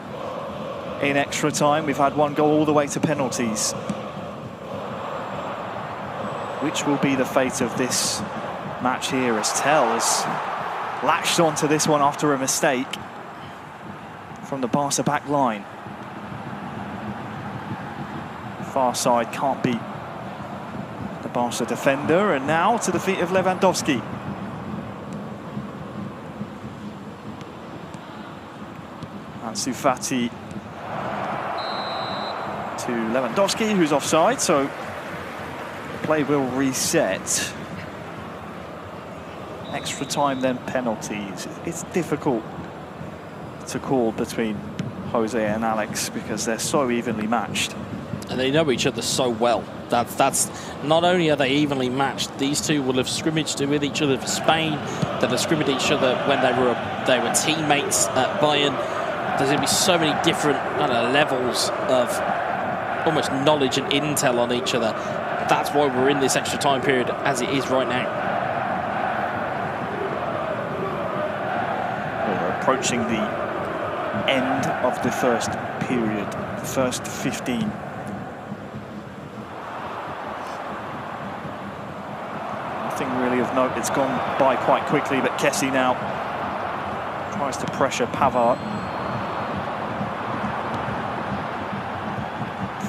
Speaker 1: in extra time. We've had one go all the way to penalties. Which will be the fate of this match here, as Tell has latched onto this one after a mistake from the Barca back line. Far side can't beat the Barca defender, and now to the feet of Lewandowski. Ansu Fati to Lewandowski, who's offside, so play will reset. Extra time, then penalties. It's difficult to call between Jose and Alex because they're so evenly matched.
Speaker 2: And they know each other so well. That's not only are they evenly matched, these two will have scrimmaged with each other for Spain. They'll have scrimmaged each other when they were teammates at Bayern. There's going to be so many different levels of almost knowledge and intel on each other. That's why we're in this extra time period as it is right now.
Speaker 1: We're approaching the end of the first period, the first 15. Nothing really of note. It's gone by quite quickly, but Kessie now tries to pressure Pavard.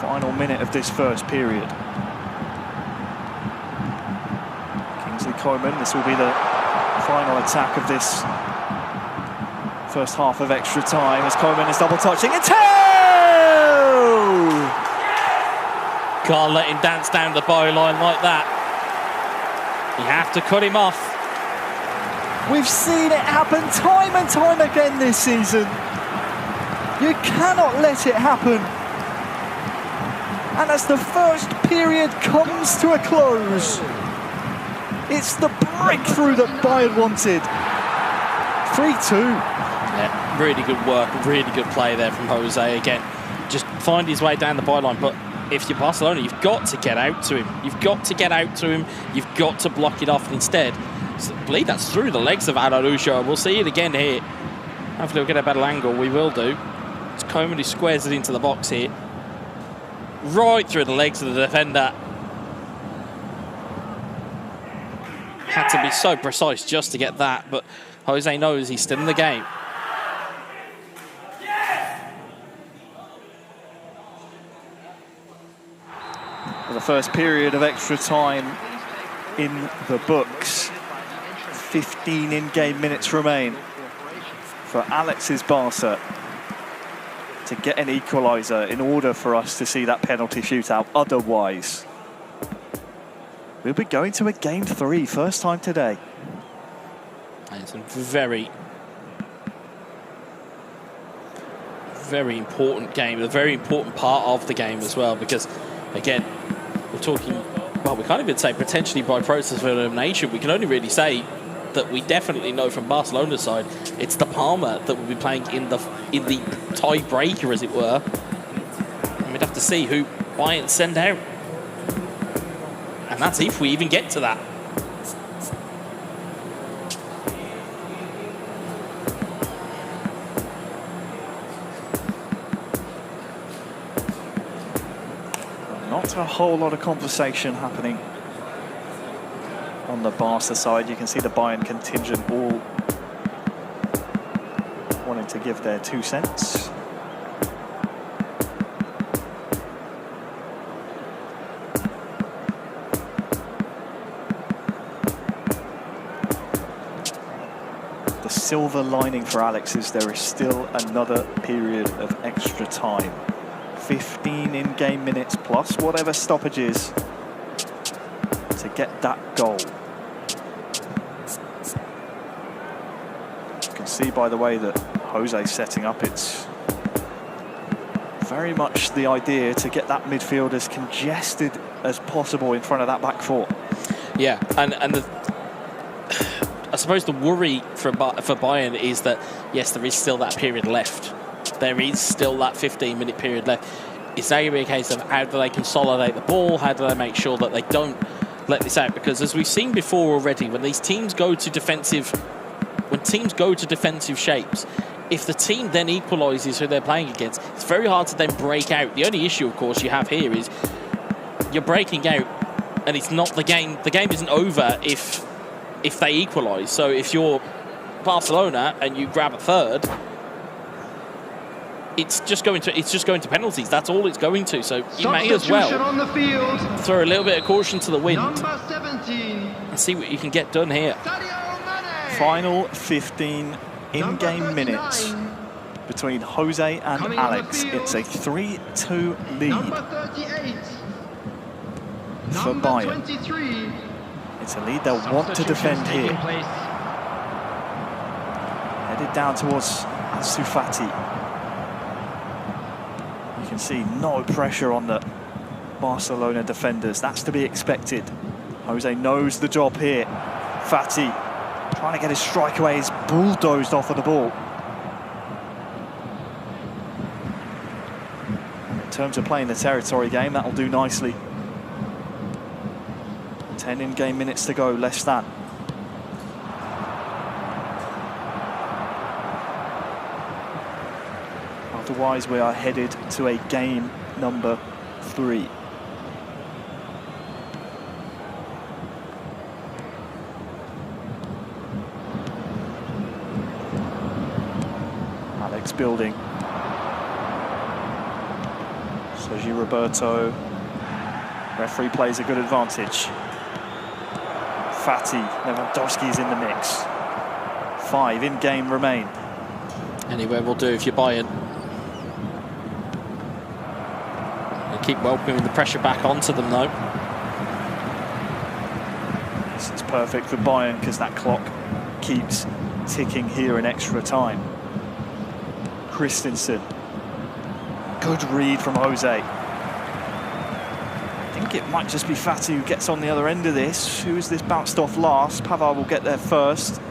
Speaker 1: Final minute of this first period. Koeman, this will be the final attack of this first half of extra time as Koeman is double touching. It's
Speaker 2: Can't let him dance down the byline like that. You have to cut him off.
Speaker 1: We've seen it happen time and time again this season. You cannot let it happen. And as the first period comes to a close, it's the breakthrough that Bayern wanted. 3-2.
Speaker 2: Yeah, really good work, really good play there from Jose again. Just find his way down the byline, but if you're Barcelona, you've got to get out to him. You've got to get out to him. You've got to block it off. And instead, I believe that's through the legs of Araujo. We'll see it again here. Hopefully we'll get a better angle. We will do. It's Koeman who squares it into the box here. Right through the legs of the defender. Had to be so precise just to get that, but Jose knows he's still in the game.
Speaker 1: The first period of extra time in the books. 15 in-game minutes remain for Alex's Barca to get an equaliser in order for us to see that penalty shootout. Otherwise, we'll be going to a game 3, first time today.
Speaker 2: And it's a very, very important game, a very important part of the game as well, because, again, we're talking, well, we can't even say potentially by process of elimination. We can only really say that we definitely know from Barcelona's side, it's the Palma that will be playing in the tiebreaker, as it were. And we'd have to see who Bayern send out. And that's if we even get to that.
Speaker 1: Not a whole lot of conversation happening on the Barca side. You can see the Bayern contingent all wanting to give their 2 cents. the silver lining for Alex is there is still another period of extra time. 15 in-game minutes plus whatever stoppages to get that goal. You can see by the way that Jose's setting up, it's very much the idea to get that midfield as congested as possible in front of that back four.
Speaker 2: Yeah, and I suppose the worry for Bayern is that, yes, there is still that period left. There is still that 15-minute period left. It's now going to be a case of how do they consolidate the ball? How do they make sure that they don't let this out? Because as we've seen before already, when teams go to defensive shapes, if the team then equalises who they're playing against, it's very hard to then break out. The only issue, of course, you have here is you're breaking out, and it's not the game. The game isn't over if they equalise. So if you're Barcelona and you grab a third, it's just going to penalties. That's all it's going to. So you may as well
Speaker 5: on the field.
Speaker 2: throw a little bit of caution to the wind
Speaker 5: Number 17.
Speaker 2: and see what you can get done here.
Speaker 5: Sadio Mane.
Speaker 1: Final 15 in-game
Speaker 5: Number
Speaker 1: minutes
Speaker 5: 39.
Speaker 1: between Jose and
Speaker 5: Coming on the
Speaker 1: Alex.
Speaker 5: field.
Speaker 1: It's a 3-2 lead
Speaker 5: Number 38.
Speaker 1: for
Speaker 5: Number
Speaker 1: Bayern.
Speaker 5: 23.
Speaker 1: It's a lead they'll want to defend here. Headed down towards Ansu Fati. You can see no pressure on the Barcelona defenders. That's to be expected. Jose knows the job here. Fati trying to get his strike away. He's bulldozed off of the ball. In terms of playing the territory game, that'll do nicely. 10 in-game minutes to go, less than. Otherwise, we are headed to a game number 3. Alex building. Sergi Roberto. Referee plays a good advantage. Fati, Lewandowski's in the mix. 5 in-game remain.
Speaker 2: Anywhere will do if you're Bayern. And keep welcoming the pressure back onto them, though.
Speaker 1: This is perfect for Bayern because that clock keeps ticking here in extra time. Christensen. Good read from Jose. I think it might just be Fati who gets on the other end of this. Who is this bounced off last? Pavard will get there first.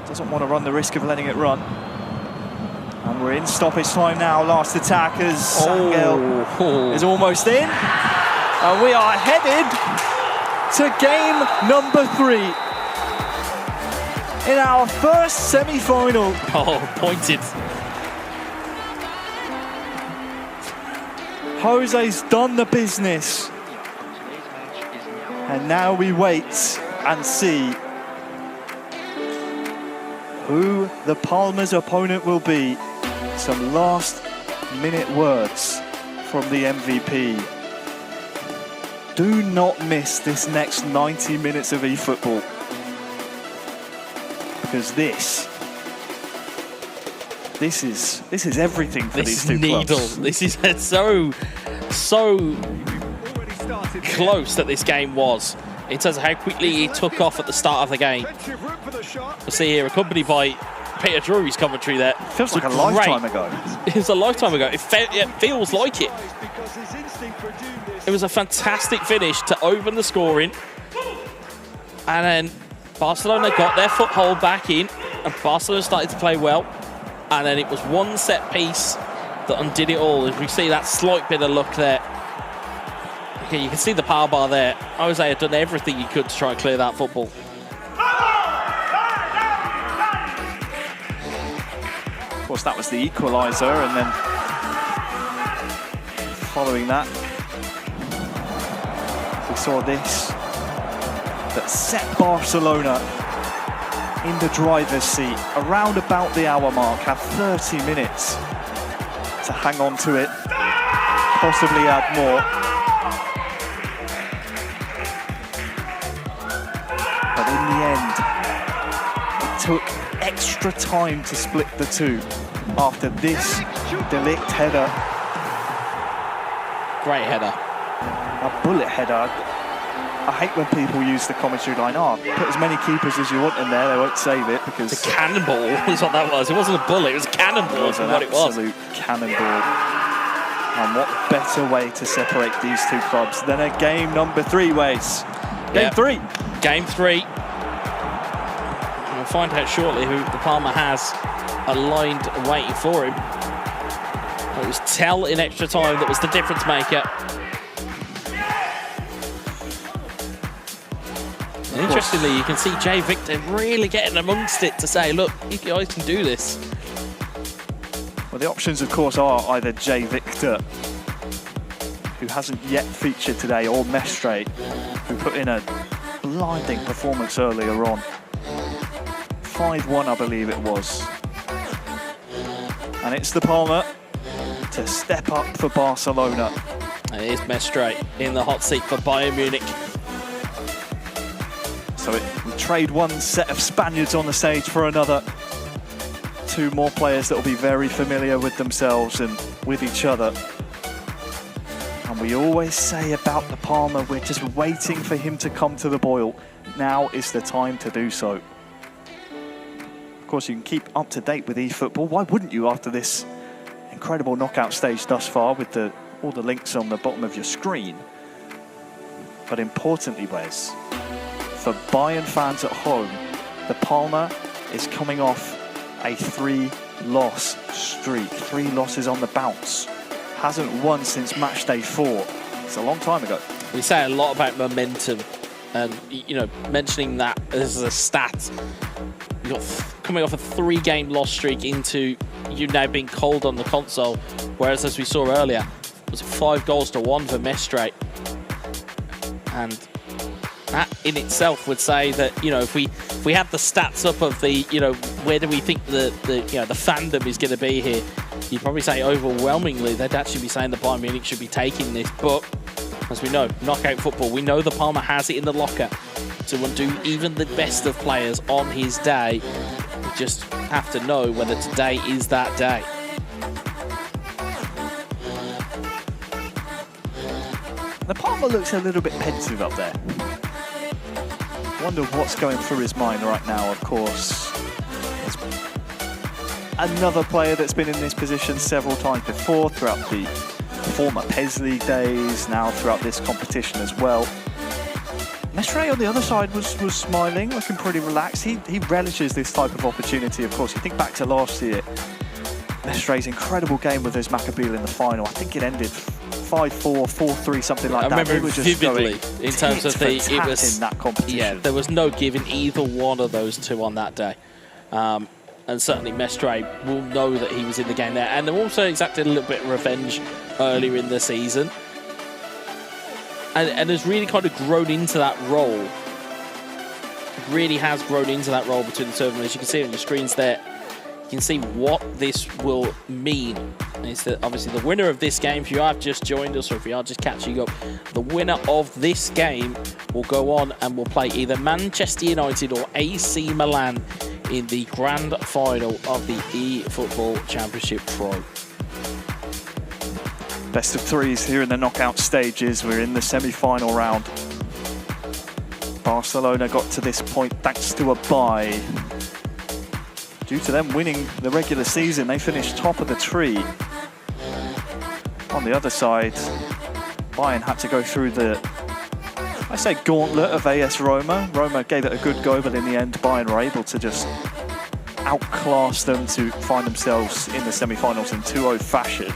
Speaker 1: Doesn't want to run the risk of letting it run. And we're in stoppage time now. Last attack as Sangel is almost in. And we are headed to game number 3 in our first semi-final.
Speaker 2: Oh, pointed.
Speaker 1: Jose's done the business. And now we wait and see who the Palmers' opponent will be. Some last-minute words from the MVP. Do not miss this next 90 minutes of eFootball. Because this is everything for these two clubs.
Speaker 2: This is so close that this game was in terms of how quickly he took off at the start of the game. We'll see here, accompanied by Peter Drury's commentary there.
Speaker 1: Feels like a lifetime ago.
Speaker 2: It was a lifetime ago. It feels like it. It was a fantastic finish to open the scoring. And then Barcelona got their foothold back in, and Barcelona started to play well. And then it was one set piece that undid it all. As we see that slight bit of luck there. Okay, you can see the power bar there. Jose had done everything he could to try and clear that football.
Speaker 1: Of course, that was the equalizer, and then following that, we saw this that set Barcelona in the driver's seat around about the hour mark. Have 30 minutes to hang on to it, possibly add more. But in the end, it took extra time to split the two after this Delict header.
Speaker 2: Great header.
Speaker 1: A bullet header. I hate when people use the commentary line, put as many keepers as you want in there, they won't save it because...
Speaker 2: It's a cannonball is what that was. It wasn't a bullet, it was a cannonball.
Speaker 1: It was an absolute cannonball. And what better way to separate these two clubs than a game number 3, Waze? Game 3.
Speaker 2: Game 3. We'll find out shortly who the Palmer has aligned and waiting for him. It was Tell in extra time that was the difference maker. And interestingly, you can see Jay Victor really getting amongst it to say, look, you guys can do this.
Speaker 1: Well, the options, of course, are either Jay Victor, who hasn't yet featured today, or Mestre, who put in a blinding performance earlier on. 5-1, I believe it was. And it's the Palmer to step up for Barcelona.
Speaker 2: It is Mestre in the hot seat for Bayern Munich.
Speaker 1: So we trade one set of Spaniards on the stage for another. 2 more players that will be very familiar with themselves and with each other. And we always say about the Palmer, we're just waiting for him to come to the boil. Now is the time to do so. Of course, you can keep up to date with eFootball. Why wouldn't you after this incredible knockout stage thus far with all the links on the bottom of your screen? But importantly, Wes, for Bayern fans at home, the Palmer is coming off a 3-loss streak. 3 losses on the bounce. Hasn't won since match day 4. It's a long time ago.
Speaker 2: We say a lot about momentum, and mentioning that as a stat, you got coming off a 3-game loss streak into you now being cold on the console, whereas as we saw earlier, it was 5-1 for Mestre, and that in itself would say that if we had the stats up of the where do we think the fandom is going to be here, you'd probably say overwhelmingly they'd actually be saying the Bayern Munich should be taking this. But as we know, knockout football, we know the Palmer has it in the locker to undo even the best of players on his day. We just have to know whether today is that day.
Speaker 1: The Palmer looks a little bit pensive up there. Wonder what's going through his mind right now. Of course, there's another player that's been in this position several times before throughout the former PES League days, now throughout this competition as well. Mestre on the other side was smiling, looking pretty relaxed. He relishes this type of opportunity, of course. You think back to last year, Mestre's incredible game with his Maccabi in the final. I think it ended 5-4, 4-3, something like that.
Speaker 2: I remember
Speaker 1: just
Speaker 2: vividly in terms of it was
Speaker 1: in that competition.
Speaker 2: Yeah, there was no giving either one of those two on that day. And certainly Mestre will know that he was in the game there. And they're also exacted a little bit of revenge earlier in the season. And has really kind of grown into that role. Really has grown into that role between the two of them. As you can see on your screens there, you can see what this will mean. And it's obviously the winner of this game, if you have just joined us or if you are just catching up, the winner of this game will go on and will play either Manchester United or AC Milan in the grand final of the eFootball Championship Pro.
Speaker 1: Best of 3s here in the knockout stages. We're in the semi-final round. Barcelona got to this point thanks to a bye. Due to them winning the regular season, they finished top of the tree. On the other side, Bayern had to go through the, I say, gauntlet of AS Roma. Roma gave it a good go, but in the end, Bayern were able to just outclass them to find themselves in the semi-finals in 2-0 fashion.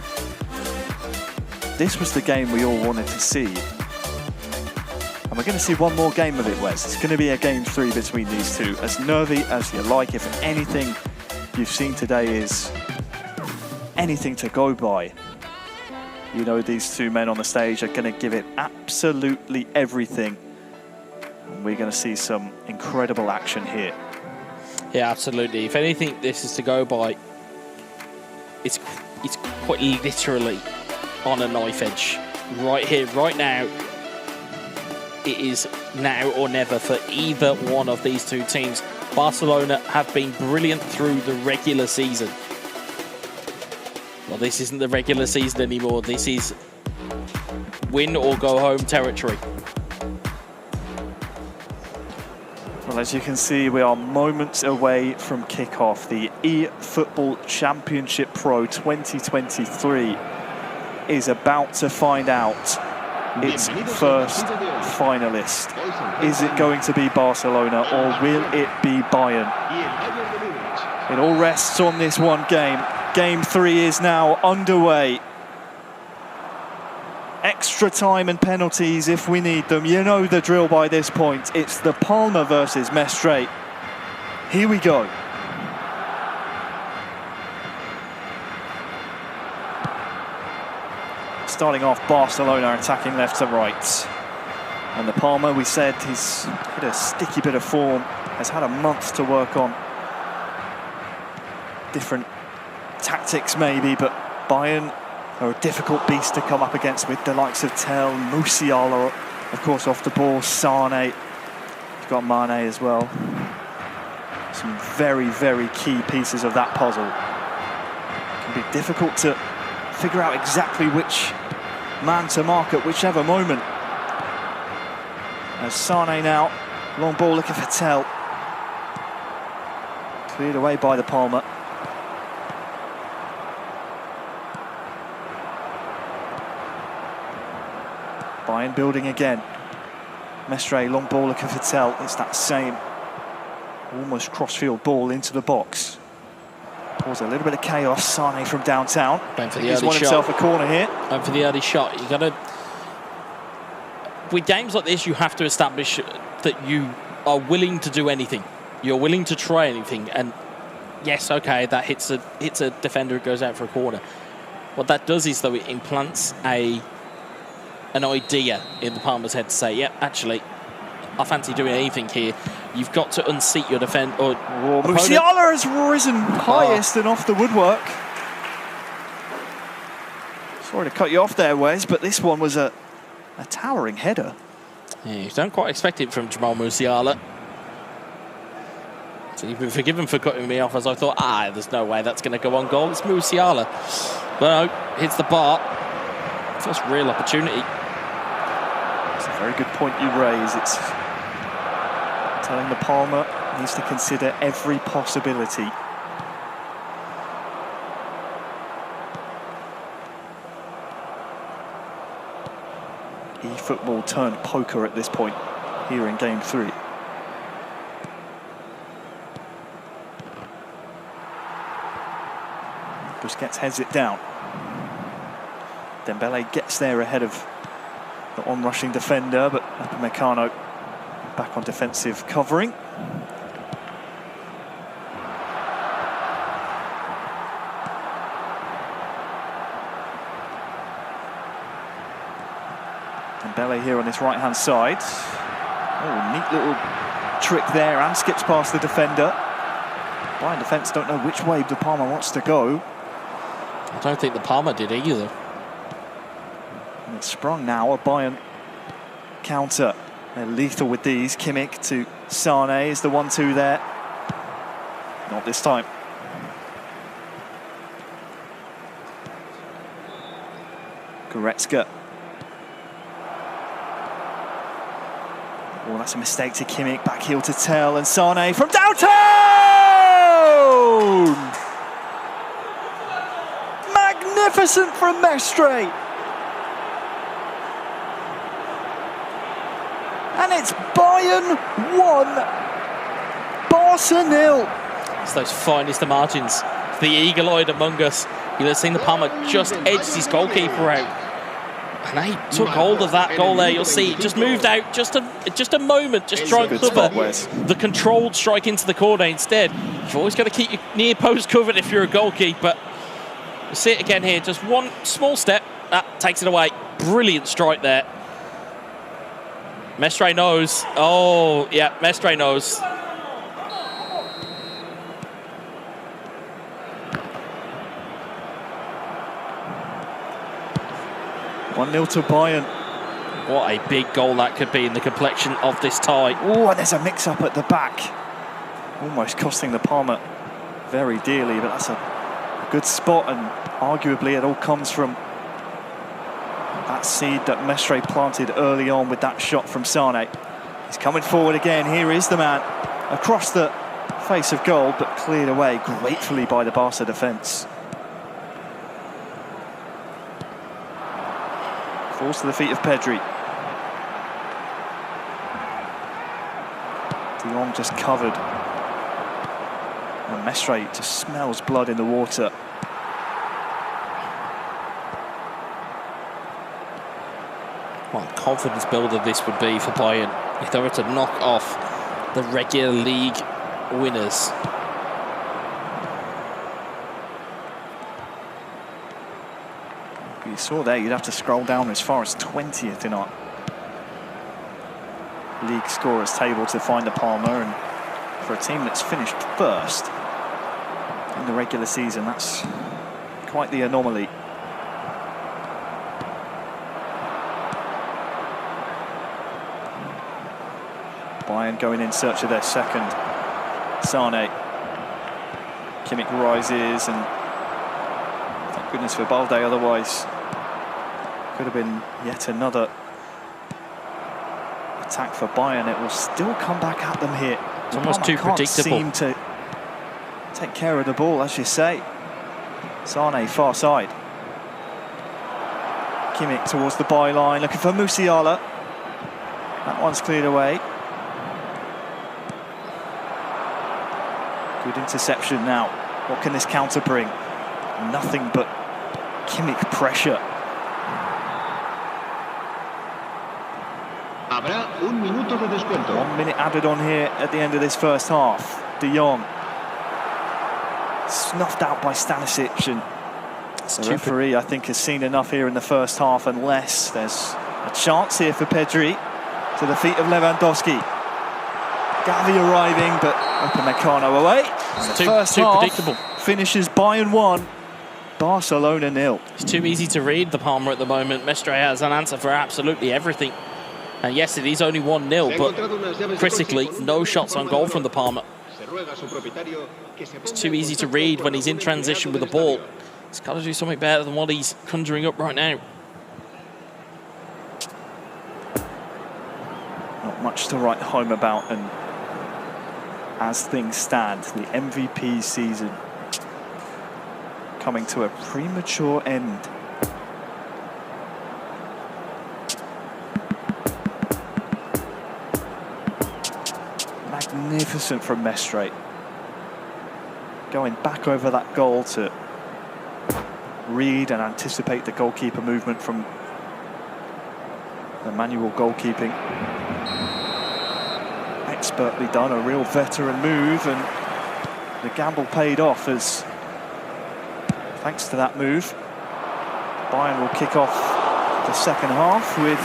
Speaker 1: This was the game we all wanted to see. And we're going to see one more game of it, Wes. It's going to be a game 3 between these two. As nervy as you like, if anything you've seen today is anything to go by, you know these two men on the stage are going to give it absolutely everything. And we're going to see some incredible action here.
Speaker 2: Yeah, absolutely. If anything this is to go by, it's quite literally on a knife edge. Right here, right now, it is now or never for either one of these two teams. Barcelona have been brilliant through the regular season. Well, this isn't the regular season anymore. This is win or go home territory.
Speaker 1: Well, as you can see, we are moments away from kickoff. The eFootball Championship Pro 2023 is about to find out its first finalist. Is it going to be Barcelona or will it be Bayern? It all rests on this one game. Game 3 is now underway. Extra time and penalties if we need them. You know the drill by this point. It's the Palma versus Mestre. Here we go. Starting off, Barcelona attacking left to right. And the Palma, we said, he's hit a sticky bit of form, has had a month to work on different tactics maybe, but Bayern are a difficult beast to come up against with the likes of Tel, Musiala, of course, off the ball, Sane. You've got Mane as well. Some very, very key pieces of that puzzle. It can be difficult to figure out exactly which man to mark at whichever moment. As Sane now, long ball looking for Tel. Cleared away by the Palma. Bayern building again. Mestre, long ball looking for Tel. It's that same almost crossfield ball into the box. Cause a little bit of chaos. Sane from downtown.
Speaker 2: Going for the
Speaker 1: He's
Speaker 2: early
Speaker 1: won
Speaker 2: shot.
Speaker 1: himself a corner here.
Speaker 2: Going for the early shot. You got to. With games like this, you have to establish that you are willing to do anything. You're willing to try anything. And yes, okay, that hits a defender who goes out for a corner. What that does is, though, it implants an idea in the Palmer's head to say, yep, actually, I fancy doing anything here. You've got to unseat your defender.
Speaker 1: Musiala has risen highest and off the woodwork. Sorry to cut you off there, Wes, but this one was a towering header.
Speaker 2: Yeah, you don't quite expect it from Jamal Musiala. So you've been forgiven for cutting me off, as I thought, there's no way that's going to go on goal. It's Musiala. But no, hits the bar. First real opportunity.
Speaker 1: It's a very good point you raise. It's telling the Palmer needs to consider every possibility. eFootball turned poker at this point here in game 3. Busquets heads it down. Dembele gets there ahead of the on-rushing defender, but Upamecano back on defensive covering. Dembele here on this right-hand side. Oh, neat little trick there, and skips past the defender. Bayern defence don't know which way De Palma wants to go.
Speaker 2: I don't think the Palmer did either.
Speaker 1: And it's sprung now, a Bayern counter. They're lethal with these. Kimmich to Sane is the 1-2 there. Not this time. Goretzka. Oh, that's a mistake to Kimmich. Back heel to Tel, and Sane from downtown! Magnificent from Mestre. And it's Bayern 1, Barça 0.
Speaker 2: It's those finest of margins. The eagle-eyed among us. You'll have seen the Palmer just edged his goalkeeper out. And he took hold of that goal there. You'll see it just moved out just a moment, just trying to cover the controlled strike into the corner instead. You've always got to keep your near post covered if you're a goalkeeper. You'll see it again here. Just one small step. That takes it away. Brilliant strike there. Mestre knows. Oh, yeah, Mestre knows.
Speaker 1: 1-0 to Bayern.
Speaker 2: What a big goal that could be in the complexion of this tie.
Speaker 1: Oh, and there's a mix-up at the back. Almost costing the Palmer very dearly, but that's a good spot, and arguably it all comes from that seed that Mestre planted early on with that shot from Sane. He's coming forward again. Here is the man across the face of goal, but cleared away gratefully by the Barca defence. Falls to the feet of Pedri. De Jong just covered. And Mestre just smells blood in the water.
Speaker 2: What a confidence builder this would be for Bayern if they were to knock off the regular league winners.
Speaker 1: You saw there, you'd have to scroll down as far as 20th in our league scorers table to find the Palmer, and for a team that's finished first in the regular season, that's quite the anomaly. Bayern going in search of their second. Sane. Kimmich rises, and thank goodness for Balde, otherwise could have been yet another attack for Bayern. It will still come back at them here.
Speaker 2: It's almost too predictable.
Speaker 1: Seem to take care of the ball, as you say. Sane far side. Kimmich towards the byline, looking for Musiala. That one's cleared away. Good interception now. What can this counter bring? Nothing but Kimmich pressure.
Speaker 5: Habrá un minuto de descuento.
Speaker 1: 1 minute added on here at the end of this first half. De Jong snuffed out by Stanisic, and the referee, I think, has seen enough here in the first half, unless there's a chance here for Pedri. To the feet of Lewandowski. Gavi arriving, but Upamecano away.
Speaker 2: It's
Speaker 1: First
Speaker 2: too
Speaker 1: half
Speaker 2: predictable.
Speaker 1: finishes Bayern 1, Barcelona 0.
Speaker 2: It's too easy to read the Palmer at the moment. Mestre has an answer for absolutely everything. And yes, it is only 1-0, but critically, no shots on goal from the Palmer. It's too easy to read when he's in transition with the ball. He's got to do something better than what he's conjuring up right now.
Speaker 1: Not much to write home about, and as things stand, the MVP season coming to a premature end. Magnificent from Mestre. Going back over that goal to read and anticipate the goalkeeper movement from the manual goalkeeping. Expertly done, a real veteran move, and the gamble paid off, as thanks to that move, Bayern will kick off the second half with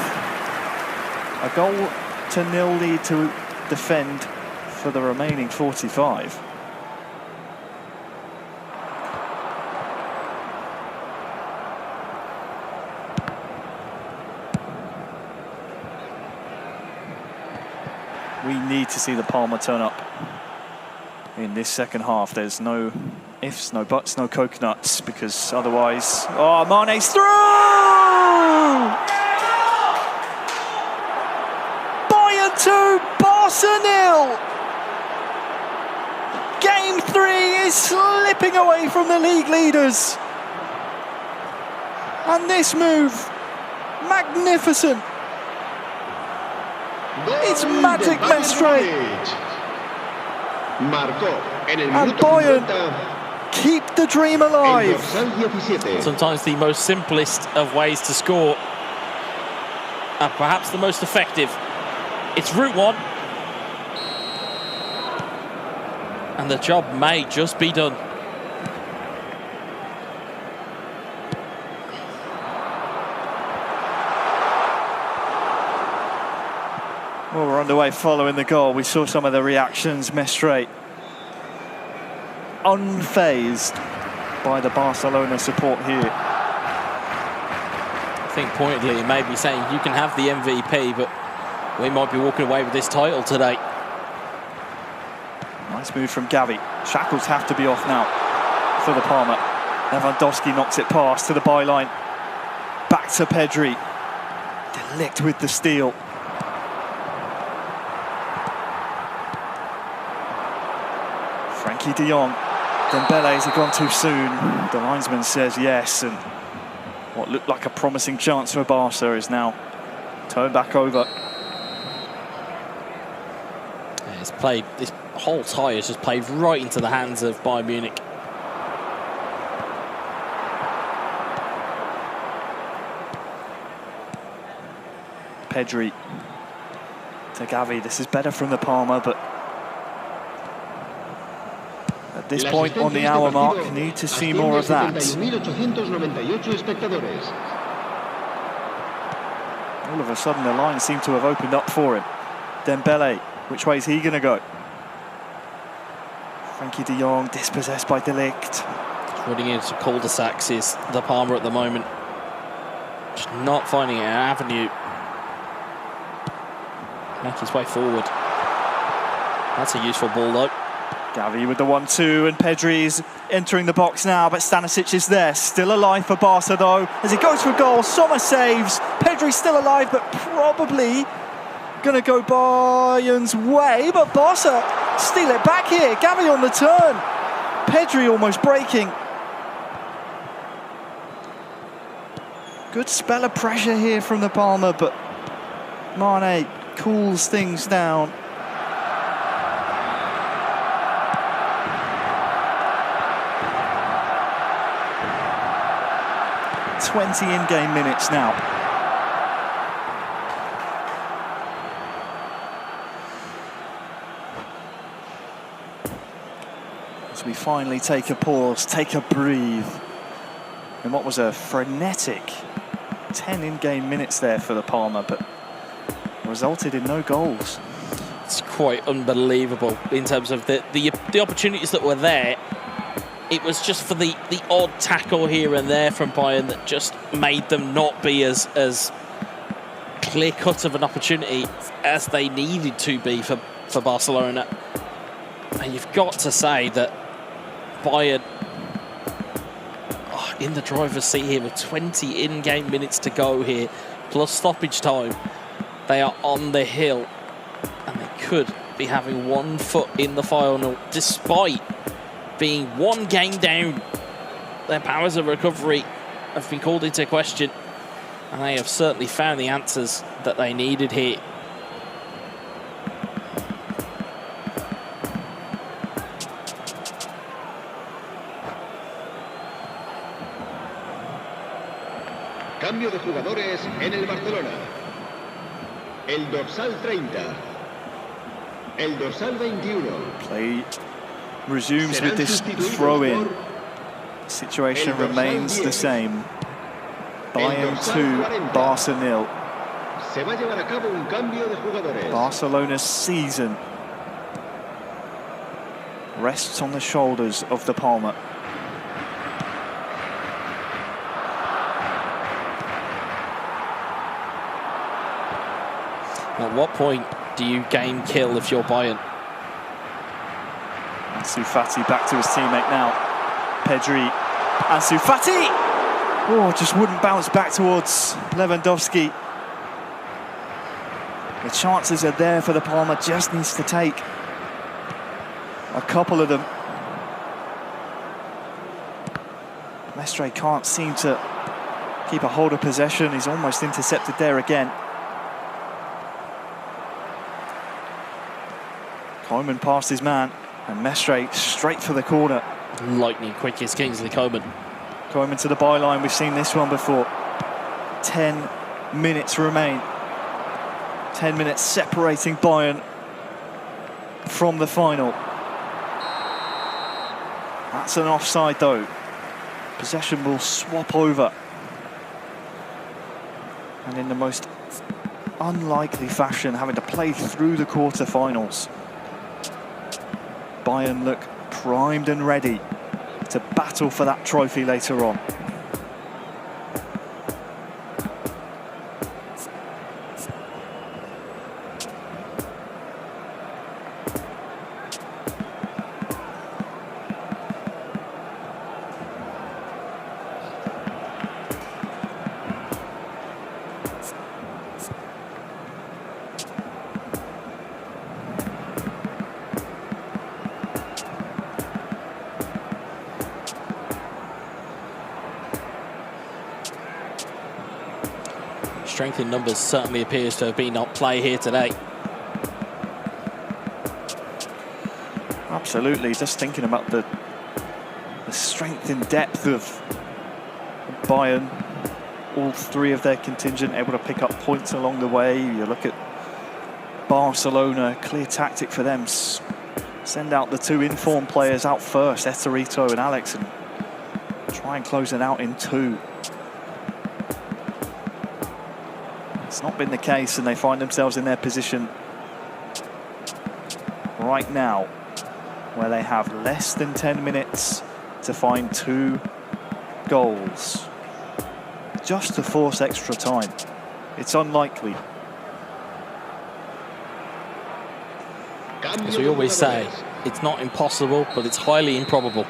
Speaker 1: a 0-0 lead to defend for the remaining 45. We need to see the Palmer turn up in this second half. There's no ifs, no buts, no coconuts, because otherwise... Oh, Mane's through! Bayern 2, Barca 0! Game 3 is slipping away from the league leaders. And this move, magnificent. It's magic, Mestre. And Bayern keep the dream alive.
Speaker 2: Sometimes the most simplest of ways to score, and perhaps the most effective. It's route one, and the job may just be done.
Speaker 1: Well, we're underway following the goal. We saw some of the reactions. Mestre unfazed by the Barcelona support here.
Speaker 2: I think pointedly it may be saying you can have the MVP, but we might be walking away with this title today.
Speaker 1: Nice move from Gavi. Shackles have to be off now for the Parma. Lewandowski knocks it past to the byline. Back to Pedri. De Ligt with the steal. Frankie de Jong. Dembele, has he gone too soon? The linesman says yes, and what looked like a promising chance for Barca is now turned back over.
Speaker 2: Yeah, it's played, this whole tie has just played right into the hands of Bayern Munich.
Speaker 1: Pedri to Gavi. This is better from the Parma, but at this point on the hour mark, need to see more of that. All of a sudden, the line seemed to have opened up for him. Dembele, which way is he going to go? Frankie de Jong, dispossessed by De Ligt.
Speaker 2: Running into cul-de-sacs is the Parma at the moment. Just not finding an avenue. Make his way forward. That's a useful ball though.
Speaker 1: Gavi with the 1-2, and Pedri's entering the box now, but Stanisic is there. Still alive for Barca though, as he goes for goal. Sommer saves. Pedri's still alive, but probably going to go Bayern's way. But Barca steal it back here. Gavi on the turn. Pedri almost breaking. Good spell of pressure here from the Parma, but Mane cools things down. "20 in-game minutes now. As we finally take a pause, take a breathe, in what was a frenetic 10 in-game minutes there for the Parma, but resulted in no goals.
Speaker 2: It's quite unbelievable in terms of the opportunities that were there. It was just for the odd tackle here and there from Bayern that just made them not be as clear-cut of an opportunity as they needed to be for Barcelona. And you've got to say that Bayern, in the driver's seat here with 20 in-game minutes to go here, plus stoppage time, they are on the hill, and they could be having one foot in the final, despite being one game down. Their powers of recovery have been called into question, and they have certainly found the answers that they needed here.
Speaker 5: Cambio de jugadores en el Barcelona. El dorsal 30. El dorsal 21.
Speaker 1: Play resumes with this throw-in. Situation remains the same. Bayern 2, Barca 0.
Speaker 5: Se va a llevar a cabo un cambio de jugadores.
Speaker 1: Barcelona's season rests on the shoulders of the Parma.
Speaker 2: At what point do you game kill if you're Bayern?
Speaker 1: Ansu Fati back to his teammate now. Pedri, Ansu Fati! Oh, just wouldn't bounce back towards Lewandowski. The chances are there for the Parma, just needs to take a couple of them. Mestre can't seem to keep a hold of possession. He's almost intercepted there again. Coman past his man, and Mestre straight for the corner.
Speaker 2: Lightning quick is Kingsley Coman.
Speaker 1: Coman to the byline, we've seen this one before. 10 minutes remain. 10 minutes separating Bayern from the final. That's an offside though. Possession will swap over. And in the most unlikely fashion, having to play through the quarter-finals. Bayern look primed and ready to battle for that trophy later on.
Speaker 2: strength in numbers certainly appears to have been at play here today.
Speaker 1: Absolutely, just thinking about the strength and depth of Bayern. All three of their contingent able to pick up points along the way. You look at Barcelona, clear tactic for them. Send out the two informed players out first, Esterito and Alex, and try and close it out in two. It's not been the case, and they find themselves in their position right now, where they have less than 10 minutes to find 2 goals. Just to force extra time. It's unlikely.
Speaker 2: As we always say, it's not impossible, but it's highly improbable.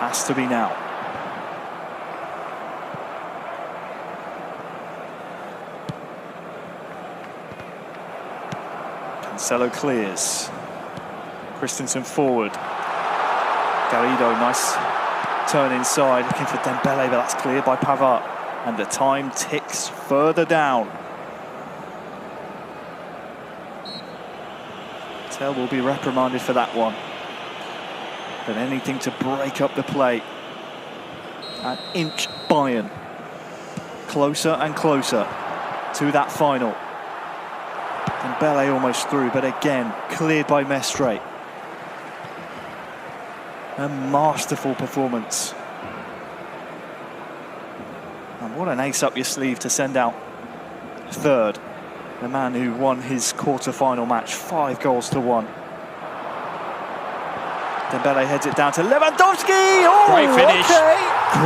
Speaker 1: Has to be now. Cancelo clears. Christensen forward. Garrido, nice turn inside, looking for Dembele, but that's cleared by Pavard. And the time ticks further down. Tell will be reprimanded for that one. But anything to break up the play. An inch Bayern. Closer and closer to that final. Dembele almost through, but again, cleared by Mestre. A masterful performance. And what an ace up your sleeve to send out third. The man who won his quarter-final match, 5-1. Dembele heads it down to Lewandowski. Oh,
Speaker 2: great finish.
Speaker 1: Okay.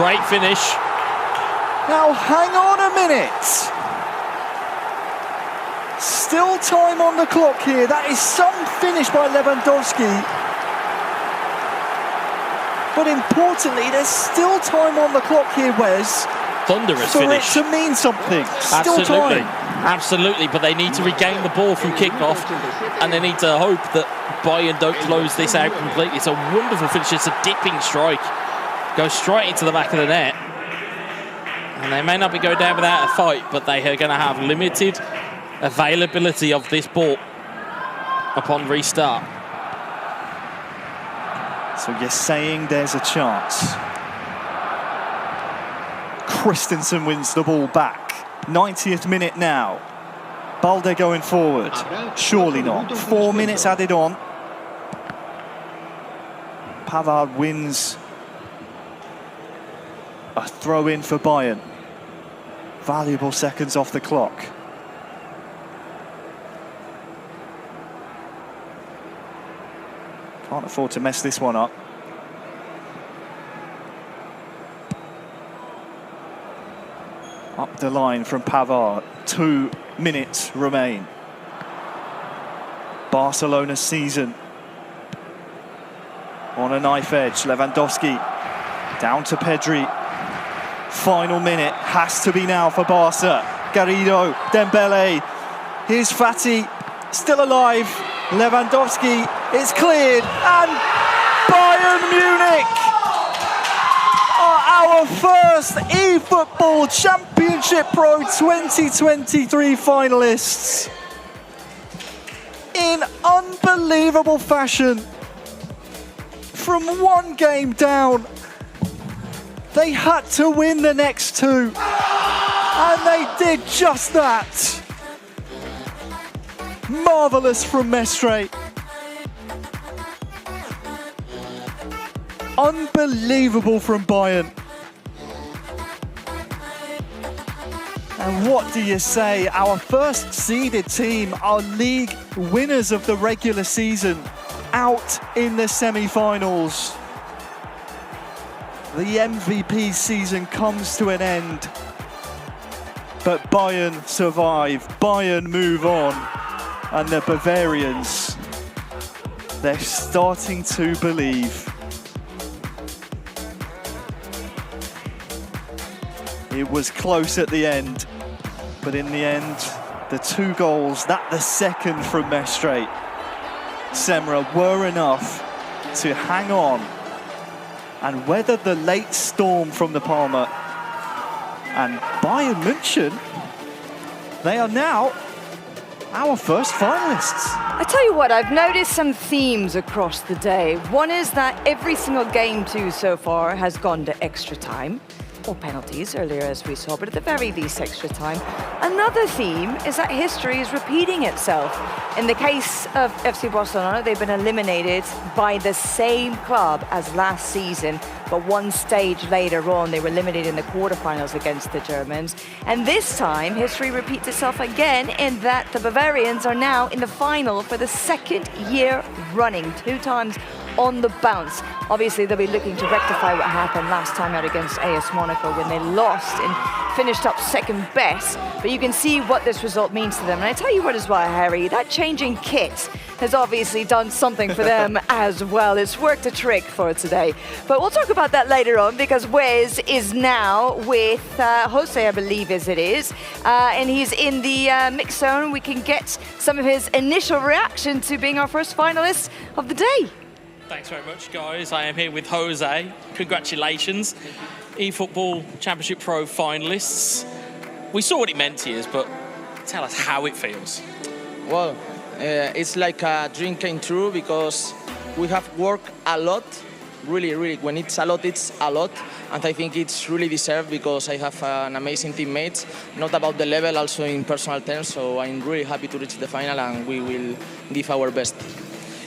Speaker 2: Great finish.
Speaker 1: Now hang on a minute. Still time on the clock here. That is some finish by Lewandowski. But importantly, there's still time on the clock here, Wes.
Speaker 2: Thunderous
Speaker 1: for
Speaker 2: finish.
Speaker 1: For it to mean something. Still
Speaker 2: Absolutely.
Speaker 1: time.
Speaker 2: Absolutely, but they need to regain the ball from kickoff, and they need to hope that Bayern don't close this out completely. It's a wonderful finish. It's a dipping strike. Goes straight into the back of the net. And they may not be going down without a fight, but they are going to have limited availability of this ball upon restart.
Speaker 1: So you're saying there's a chance. Christensen wins the ball back. 90th minute now. Balde going forward. Surely not. 4 minutes added on. Pavard wins a throw-in for Bayern. Valuable seconds off the clock. Can't afford to mess this one up. Up the line from Pavard. 2 minutes remain. Barcelona's season on a knife edge. Lewandowski down to Pedri. Final minute has to be now for Barca. Garrido, Dembele. Here's Fati, still alive. Lewandowski is cleared, and Bayern Munich are our first eFootball Championship Pro 2023 finalists. In unbelievable fashion, from one game down, they had to win the next 2, and they did just that. Marvellous from Mestre. Unbelievable from Bayern. And what do you say? Our first seeded team, our league winners of the regular season, out in the semi-finals. The MVP season comes to an end. But Bayern survive, Bayern move on. And the Bavarians, they're starting to believe. It was close at the end, but in the end, the 2 goals, that the second from Mestre, Semra, were enough to hang on and weather the late storm from the Palmer And Bayern München, they are now our first finalists.
Speaker 3: I tell you what, I've noticed some themes across the day. One is that every single game too so far has gone to extra time, or penalties earlier as we saw, but at the very least extra time. Another theme is that history is repeating itself. In the case of FC Barcelona, they've been eliminated by the same club as last season, but one stage later on, they were eliminated in the quarterfinals against the Germans. And this time, history repeats itself again in that the Bavarians are now in the final for the second year running, 2 times on the bounce. Obviously, they'll be looking to rectify what happened last time out against AS Monaco when they lost and finished up second best. But you can see what this result means to them. And I tell you what as well, Harry, that changing kit has obviously done something for them as well. It's worked a trick for today. But we'll talk about that later on because Wes is now with Jose, I believe as it is. And he's in the mix zone. We can get some of his initial reaction to being our first finalist of the day.
Speaker 2: Thanks very much, guys. I am here with Jose. Congratulations. eFootball Championship Pro finalists. We saw what it meant to you, but tell us how it feels.
Speaker 6: Well, it's like a dream came true because we have worked a lot. Really, when it's a lot, it's a lot. And I think it's really deserved because I have an amazing teammates, not about the level, also in personal terms. So I'm really happy to reach the final and we will give our best.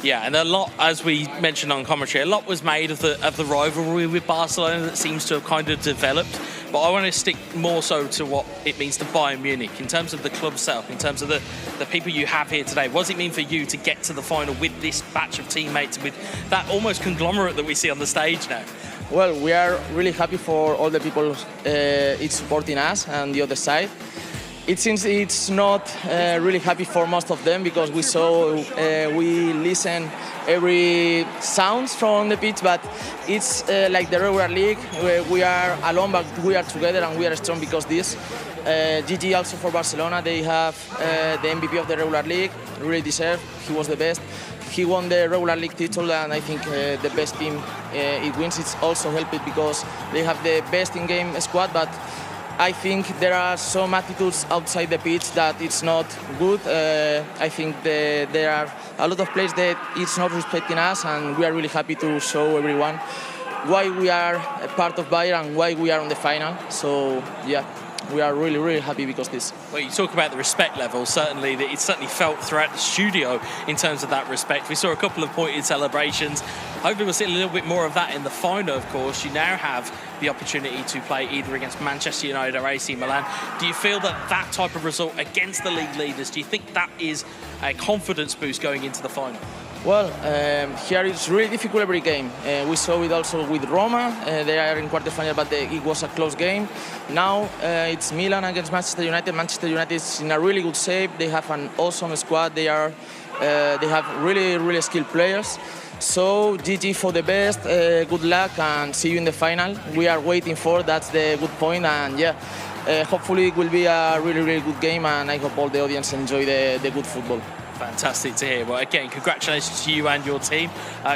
Speaker 2: Yeah, and a lot, as we mentioned on commentary, a lot was made of the rivalry with Barcelona that seems to have kind of developed. But I want to stick more so to what it means to Bayern Munich in terms of the club itself, in terms of the people you have here today. What does it mean for you to get to the final with this batch of teammates, with that almost conglomerate that we see on the stage now?
Speaker 6: Well, we are really happy for all the people it's supporting us and the other side. It seems it's not really happy for most of them because we listen every sounds from the pitch, but it's like the regular league where we are alone, but we are together and we are strong because this. GG also for Barcelona, they have the MVP of the regular league, really deserved. He was the best. He won the regular league title, and I think the best team it wins. It's also helped because they have the best in-game squad, but I think there are some attitudes outside the pitch that it's not good. I think there are a lot of players that it's not respecting us, and we are really happy to show everyone why we are a part of Bayern and why we are on the final. So yeah, we are really happy because this.
Speaker 2: Well, you talk about the respect level. Certainly, it certainly felt throughout the studio in terms of that respect. We saw a couple of pointed celebrations. Hopefully, we'll see a little bit more of that in the final. Of course, you now have the opportunity to play either against Manchester United or AC Milan. Do you feel that type of result against the league leaders? Do you think that is a confidence boost going into the final?
Speaker 6: Well, here it's really difficult every game. We saw it also with Roma. They are in quarterfinal, but it was a close game. Now it's Milan against Manchester United. Manchester United is in a really good shape. They have an awesome squad. They have really skilled players. So GG for the best. Good luck and see you in the final. We are waiting for. That's the good point. And yeah, hopefully it will be a really good game. And I hope all the audience enjoy the good football.
Speaker 2: Fantastic to hear. Well, again, congratulations to you and your team.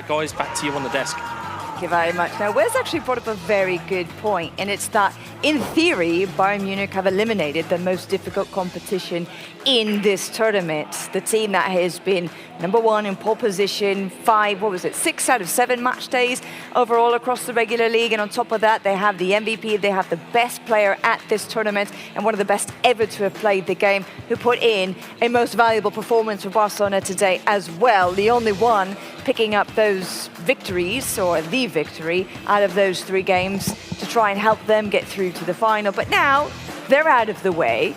Speaker 2: Guys, back to you on the desk.
Speaker 3: Thank you very much. Now, Wes actually brought up a very good point, and it's that, in theory, Bayern Munich have eliminated the most difficult competition in this tournament. The team that has been #1 in pole position, 6 out of 7 match days overall across the regular league. And on top of that, they have the MVP, they have the best player at this tournament and one of the best ever to have played the game, who put in a most valuable performance for Barcelona today as well. The only one picking up those victories, or the victory, out of those 3 games to try and help them get through to the final. But now they're out of the way.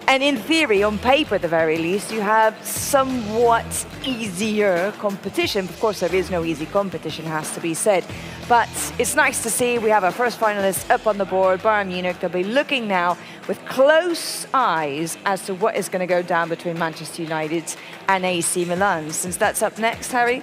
Speaker 3: And in theory, on paper at the very least, you have somewhat easier competition. Of course, there is no easy competition, has to be said. But it's nice to see we have our first finalist up on the board, Bayern Munich. They'll be looking now with close eyes as to what is going to go down between Manchester United and AC Milan. Since that's up next, Harry,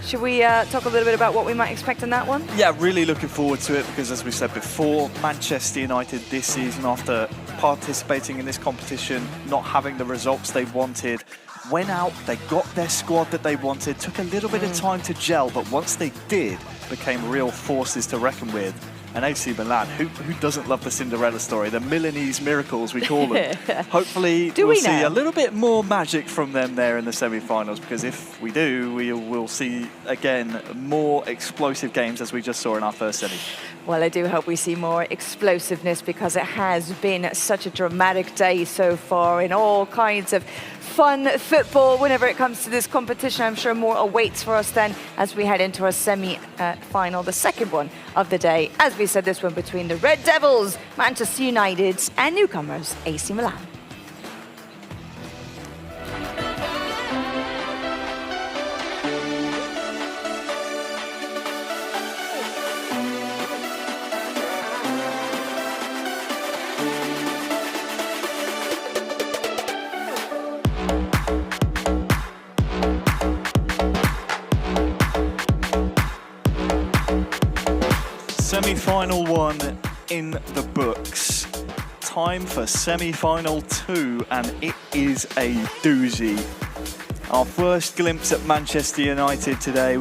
Speaker 3: should we talk a little bit about what we might expect in that one?
Speaker 1: Yeah, really looking forward to it because, as we said before, Manchester United this season, after participating in this competition, not having the results they wanted, went out, they got their squad that they wanted, took a little bit of time to gel, but once they did, became real forces to reckon with. And AC Milan, who doesn't love the Cinderella story? The Milanese miracles, we call them. Hopefully we'll see a little bit more magic from them there in the semi-finals, because if we do, we will see, again, more explosive games as we just saw in our first semi.
Speaker 3: Well, I do hope we see more explosiveness, because it has been such a dramatic day so far in all kinds of fun football. Whenever it comes to this competition, I'm sure more awaits for us then as we head into our semi-final, the second one of the day. As we said, this one between the Red Devils, Manchester United, and newcomers AC Milan.
Speaker 1: Semi-final 1 in the books. Time for semi-final 2, and it is a doozy. Our first glimpse at Manchester United today.